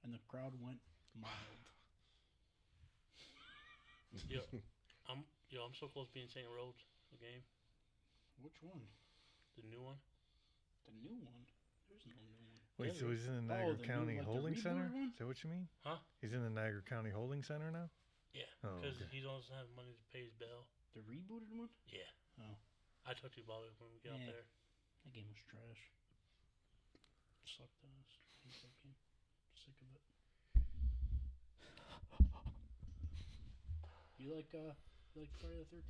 And the crowd went mild. I'm so close being St. Rhodes, the game. Which one? The new one. The new one? There's no new one. Wait, Yeah, so he's in the Niagara the new, County like the Holding rebooted Center? one? Is that what you mean? Huh? He's in the Niagara County Holding Center now? Yeah, Oh, because okay. he doesn't have money to pay his bill. The rebooted one? Yeah. Oh. I talked to you about it when we get Yeah. up there. That game was trash. Sucked ass. I hate that game. Sick of it. You like Friday the 13th?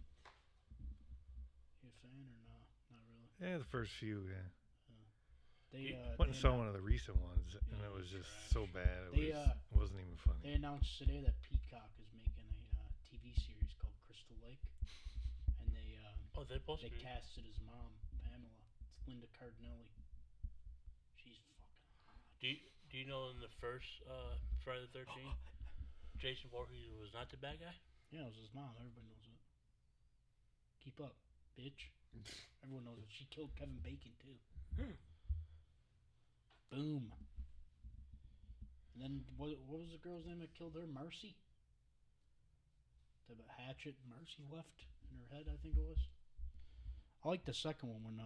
You a fan or no? Not really. Yeah, the first few, yeah. They Went and saw one of the recent ones, and it was just so bad. It wasn't even funny. They announced today that Peacock is making a TV series called Crystal Lake, and they casted his mom, Pamela. It's Linda Cardinelli. She's fucking hot. Do you know in the first Friday the 13th, Jason Voorhees was not the bad guy? Yeah, it was his mom. Everybody knows it. Keep up, bitch. Everyone knows it. She killed Kevin Bacon too. Boom. And then what was the girl's name that killed her? Marcy. The hatchet Marcy left in her head, I think it was. I like the second one when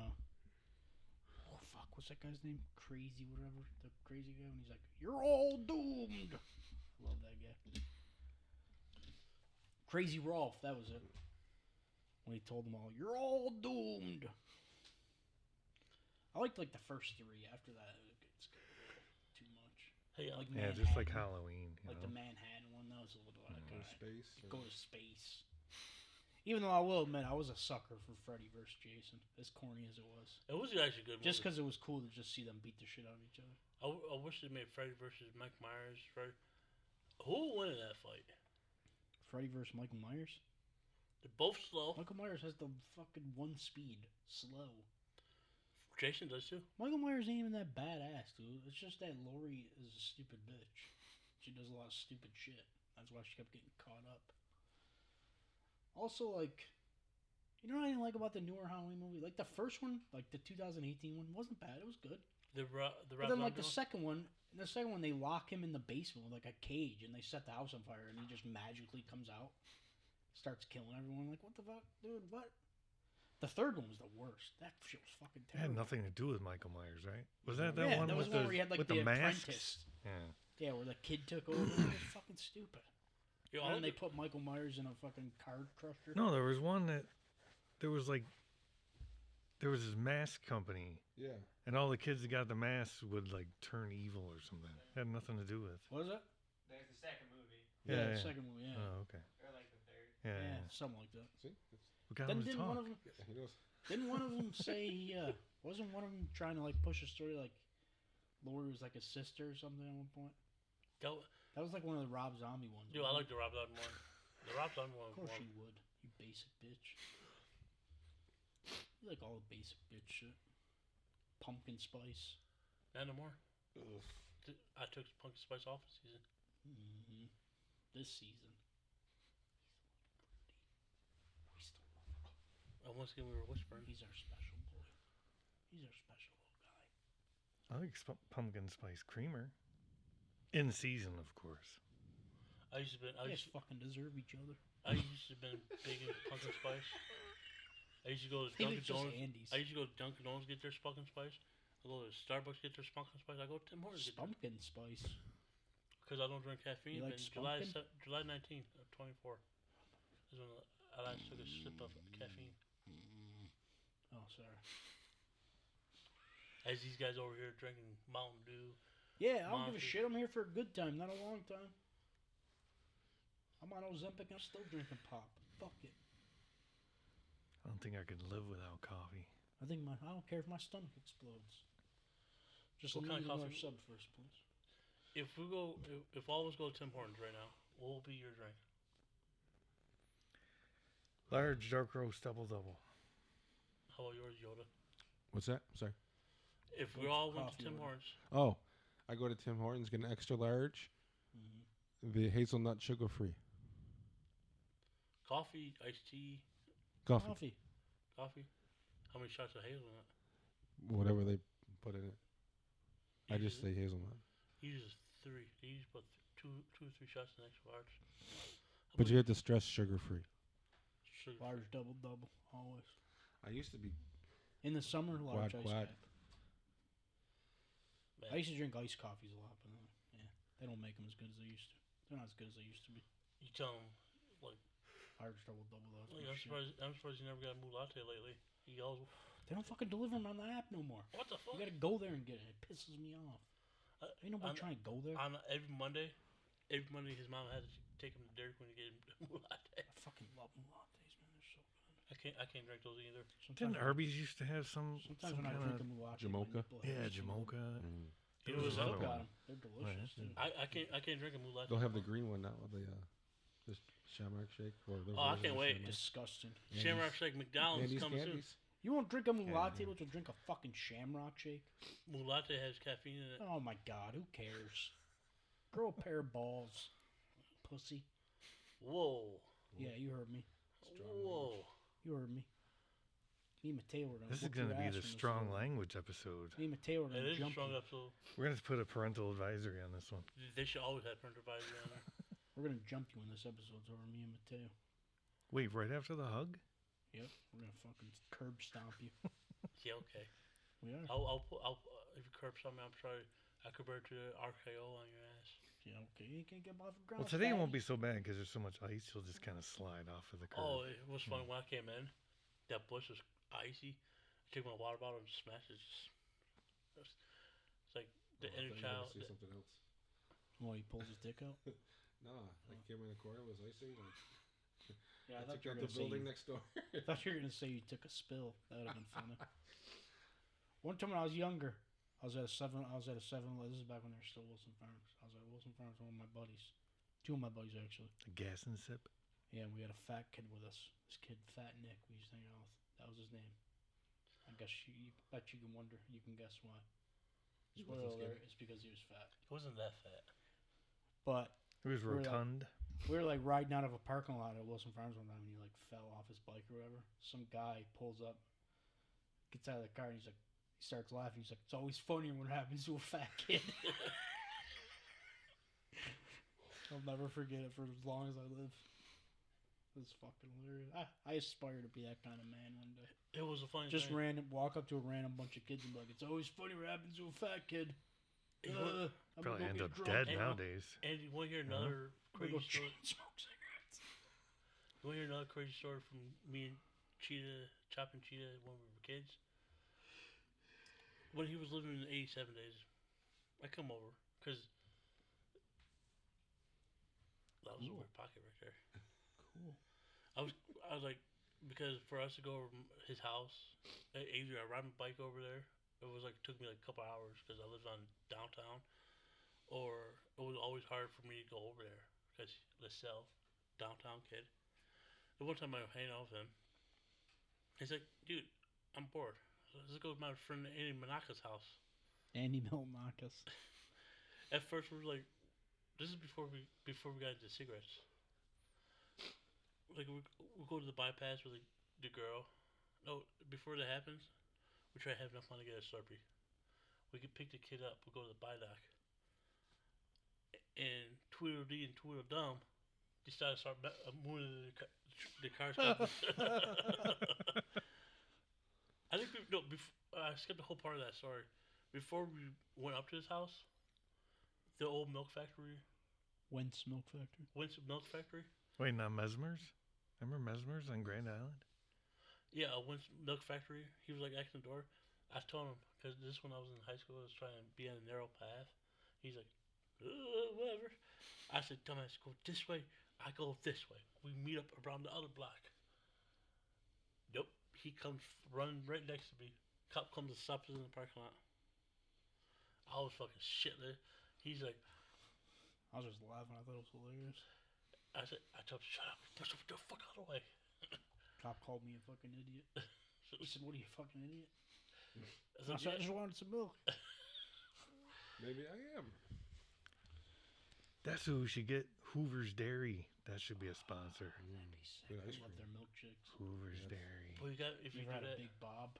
what's that guy's name? Crazy whatever. The crazy guy when he's like, "You're all doomed." I love that guy. Crazy Rolf, that was it. When he told them all, "You're all doomed." I liked the first three. After that, it gets too much. Hey, Like Yeah, just like Halloween. Like the Manhattan one, that was a little Go to space. Go to space. Even though I will admit, I was a sucker for Freddy vs. Jason, as corny as it was. it was actually a good. Just movie. because it was cool to just see them beat the shit out of each other. I wish they made Freddy versus Mike Myers. Who will win in that fight? Freddy vs. Michael Myers? They're both slow. Michael Myers has the fucking one speed. Slow. Jason does too. Michael Myers ain't even that badass, dude. It's just that Lori is a stupid bitch. She does a lot of stupid shit. That's why she kept getting caught up. Also, you know what I didn't like about the newer Halloween movie? Like, the first one, like the 2018 one, wasn't bad. It was good. The But then, like, the second one, they lock him in the basement with, like, a cage, and they set the house on fire, and he just magically comes out, starts killing everyone. Like, what the fuck? Dude, what? The third one was the worst. That shit was fucking It terrible. had nothing to do with Michael Myers, right? Was that one that was with one the where he had, like, with the masks? apprentice. Yeah. Yeah, where the kid took over. It was fucking stupid. Yo, And then they put Michael Myers in a fucking card crusher. No, there was one that there was this mask company, Yeah. and all the kids that got the masks would turn evil or something. It had nothing to do with. What is it? There's the second movie. Yeah, the yeah. second one, yeah. Oh, okay. Or like the third. Yeah. Yeah, yeah. something like that. See? We got Then him to didn't talk. one of them? He knows. Didn't one of them say? Wasn't one of them trying to push a story like Lori was like a sister or something at one point? That was like one of the Rob Zombie ones. Dude, I like the Rob Zombie one. The Rob Zombie one. Of course you would, you basic bitch. You like all the basic bitch shit. Pumpkin spice. Not no more. Ugh. I took Pumpkin Spice off this season. Mm-hmm. This season. We still love her. And once again, we were whispering. He's our special boy. He's our special little guy. I like pumpkin spice creamer. In season, of course. I used to be. You guys fucking deserve each other. I used to been big into pumpkin spice. I used to go to Maybe Dunkin' it's just Donuts. Andy's. I used to go to Dunkin' Donuts get their pumpkin spice. I go to Starbucks get their pumpkin spice. I go to Tim Hortons get their. Pumpkin spice. Because I don't drink caffeine. You like And July spunkin'? July 19th of 24 is when I last took a sip of caffeine. Oh, sorry. As these guys over here drinking Mountain Dew. Yeah, I don't give a Monster. shit. I'm here for a good time, not a long time. I'm on Ozempic. I'm still drinking pop. Fuck it. I don't think I could live without coffee. I don't care if my stomach explodes. Just What let kind me of another coffee? sub first, please. If all of us go to Tim Hortons right now, what will be your drink? Large dark roast double. How about yours, Yoda? What's that? Sorry. If we What's all went to coffee Tim order? Hortons, Oh, I go to Tim Hortons, get an extra large, the hazelnut sugar free coffee, iced tea, coffee, coffee. How many shots of hazelnut? whatever they put in it. I just say hazelnut. He uses 3. He uses about 2 or 3 shots in extra large. But you have to stress sugar-free. Sugar. Large double, always. I used to be In the summer, large Quad, ice quad. cap. Man, I used to drink iced coffees a lot, but they don't make them as good as they used to. They're not as good as they used to be. you tell him, like, Large double, though. That's like my I'm shit. surprised you never got a mood latte lately. He goes, They don't fucking deliver them on the app no more. what the fuck? You gotta go there and get it. It pisses me off. Ain't nobody on- trying to go there. On every Monday, his mom had to take him to Dairy Queen to get him a mood latte. I fucking love them lattes, man. They're so good. I can't drink those either. Sometimes Didn't Arby's used to have some Sometimes when I kind drink a of latte, Jamocha? my nipple yeah hurts. Jamocha? You There know was what's another up? Got one. 'em. They're delicious. yeah. too. I can't drink a mood latte. They'll have the green one now, the Shamrock Shake. Or the Oh, I version can't of wait. Shamrock. Disgusting. Shamrock Shake McDonald's Andy's coming candies. You won't drink a Yeah, latte, yeah. but you'll drink a fucking Shamrock Shake. soon. Mood latte has caffeine in it. Oh my god, who cares? Grow a pair of balls, pussy. Whoa. Yeah, you heard me. Whoa. You heard me. Me and Mateo were gonna. This is whoop going your to be ass the from this strong little- language episode. Me and Mateo were It gonna is a jump strong you. episode. We're going to put a parental advisory on this one. They should always have parental advisory on there. We're gonna jump you when this episode's over. Me and Mateo. Wait, right after the hug? Yep, we're gonna fucking curb stomp you. Yeah, okay. We are. I'll if you curb something, I'm sorry. I convert to the RKO on your ass. Yeah, okay. You can't get off the ground. Well, today won't be so bad because there's so much ice. You'll just kind of slide off of the curb. Oh, it was funny when I came in. That bush was icy. I took my water bottle and smashed it. It's like the inner child. Say something else. Oh, he pulls his dick out. No, like came in the corner was icy. Like, Yeah, I took out the building next door. I thought you were gonna say you took a spill. That would have been funny. One time when I was younger, I was at a seven. This is back when they were still Wilson Farms. I was at Wilson Farms with one of my buddies, 2 of my buddies actually. The gas and sip. Yeah, we had a fat kid with us. This kid, Fat Nick, we used to hang out with. That was his name. I guess you bet you can wonder. You can guess why. He Spoiler wasn't alert: skinny. it's because he was fat. It wasn't that fat. But It was We're like- rotund. we were like riding out of a parking lot at Wilson Farms one time, and he like fell off his bike or whatever. Some guy pulls up, gets out of the car, and he starts laughing. He's like, "It's always funnier when it happens to a fat kid." I'll never forget it for as long as I live. It's fucking hilarious. I aspire to be that kind of man one day. It was a funny Just thing. walk up to a random bunch of kids and be like, "It's always funny what happens to a fat kid." It was- I'm Probably gonna end go up get dead drunk. nowadays. And you want to hear another I'm gonna go crazy story? chain smoke cigarettes. You want to hear another crazy story from me and Cheetah, chopping Cheetah when we were kids? When he was living in the 87 days, I come over because that was a weird pocket right there. Cool. I was like, because for us to go over his house, either I ride my bike over there. It was like took me like a couple hours because I lived on downtown, or it was always hard for me to go over there because LaSalle, downtown kid. The one time I was hanging out with him, he's like, "Dude, I'm bored. Let's go to my friend Andy Manaka's house." Andy Miltonakis. At first, we were like, "This is before we got into cigarettes." Like we go to the bypass with the girl. No, before that happens, we try to have enough money to get a Slurpee. We can pick the kid up. We go to the Bidoc. And Tweedledee and Tweedledum decided to start moving the cars. I think I skipped the whole part of that story. Before we went up to his house, the old milk factory, Wentz Milk Factory. Winston Milk Factory. Wait, not Mesmer's? Remember Mesmer's on Grand Island? Yeah, Winston Milk Factory. He was like acting the door. I told him because this when I was in high school, I was trying to be on a narrow path. He's like, whatever. I said, dumbass, go this way. I go this way. We meet up around the other block. Nope. He comes running right next to me. Cop comes and stops us in the parking lot. I was fucking shitless. He's like, I was just laughing. I thought it was hilarious. I told him, shut up. Push the fuck out of the way. Cop called me a fucking idiot. He said, "What are you, a fucking idiot?" I I said, said, "I yeah. just wanted some milk." Maybe I am. That's who we should get. Hoover's Dairy. That should be a sponsor. That'd be sick. Good I ice love cream. their milkshakes. Hoover's Yes. Dairy. Well, you got if You you ever do had a that, Big Bob?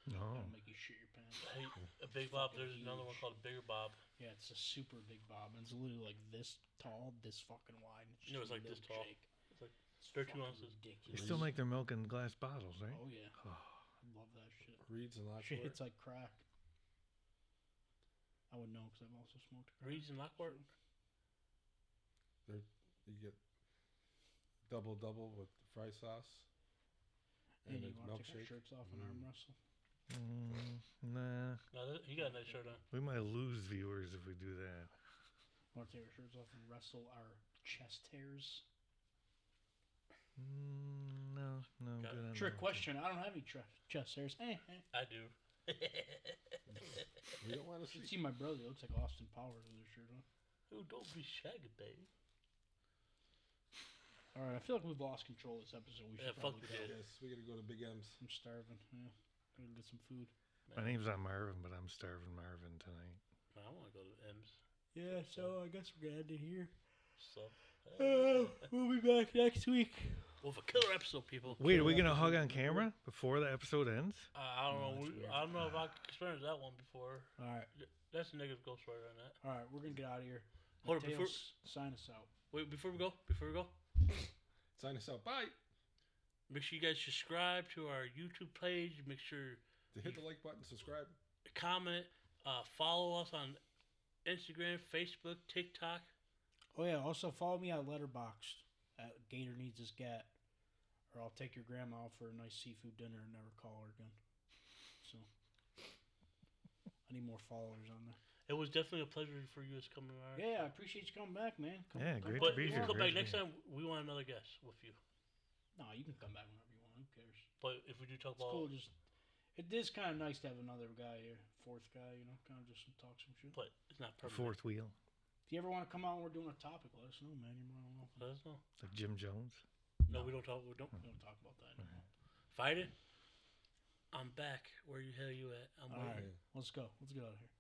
No. That'll make you shit your pants. Hey, a Big Bob. Fucking There's another one huge. called a Bigger Bob. Yeah, it's a super big bob. And it's literally like this tall, this fucking wide. And You know, it's like this tall. milkshake. It's like It's 32 fucking ounces. They ridiculous. still make their milk in glass bottles, right? Oh yeah, Oh. I love that shit. Reeds and Shit Lockport. hits like crack. I would know because I've also smoked crack. Reeds and Lockport. You get double with fry sauce And and you a want to take our milkshake. shirts off and arm wrestle? Nah. No, he got a nice shirt on. We might lose viewers if we do that. Want to take our shirts off and wrestle our chest hairs? No, I'm Got good on Trick that. question. I don't have any chest hairs. I do. We don't want to You should see. see my brother. He looks like Austin Powers with his shirt on. Ooh, don't be shaggy, baby. All right, I feel like we've lost control this episode. We should Yeah, fuck probably we go. did. Yes, we gotta go to Big M's. I'm starving. Yeah, gotta get some food. My name's not Marvin, but I'm starving Marvin tonight. I want to go to M's. Yeah, so I guess we're gonna end it here. So, We'll be back next week. well, for killer episode, people. Wait, are we gonna hug on camera before the episode ends? I don't No, know. that's weird. I don't know if I experienced that one before. All right, That's a negative ghostwriter on that. all right, we're gonna get out of here. Hold on, before Mateos, sign us out. wait, before we go, Sign us out. Bye. make sure you guys subscribe to our YouTube page. Make sure To hit the like button, subscribe. comment, follow us on Instagram, Facebook, TikTok. Oh yeah, also follow me at Letterboxd at Gator Needs His Gat, or I'll take your grandma out for a nice seafood dinner and never call her again. So I need more followers on there. It was definitely a pleasure for you guys coming around. Yeah, I appreciate you coming back, man. Yeah, great But to be you here. come Great back to next be here. time. We want another guest with you. No, you can come back whenever you want. Who cares? But if we do talk It's about, cool. Just it is kind of nice to have another guy here, fourth guy. You know, kind of just talk some shit. but it's not The permanent. fourth wheel, If you ever want to come out and we're doing a topic, let us know, man. You're more than welcome. Let us know. like Jim Jones. No, we don't talk. We don't We don't talk about that anymore. fight it. I'm back. Where the hell you at? I'm All waiting. right, let's go. Let's get out of here.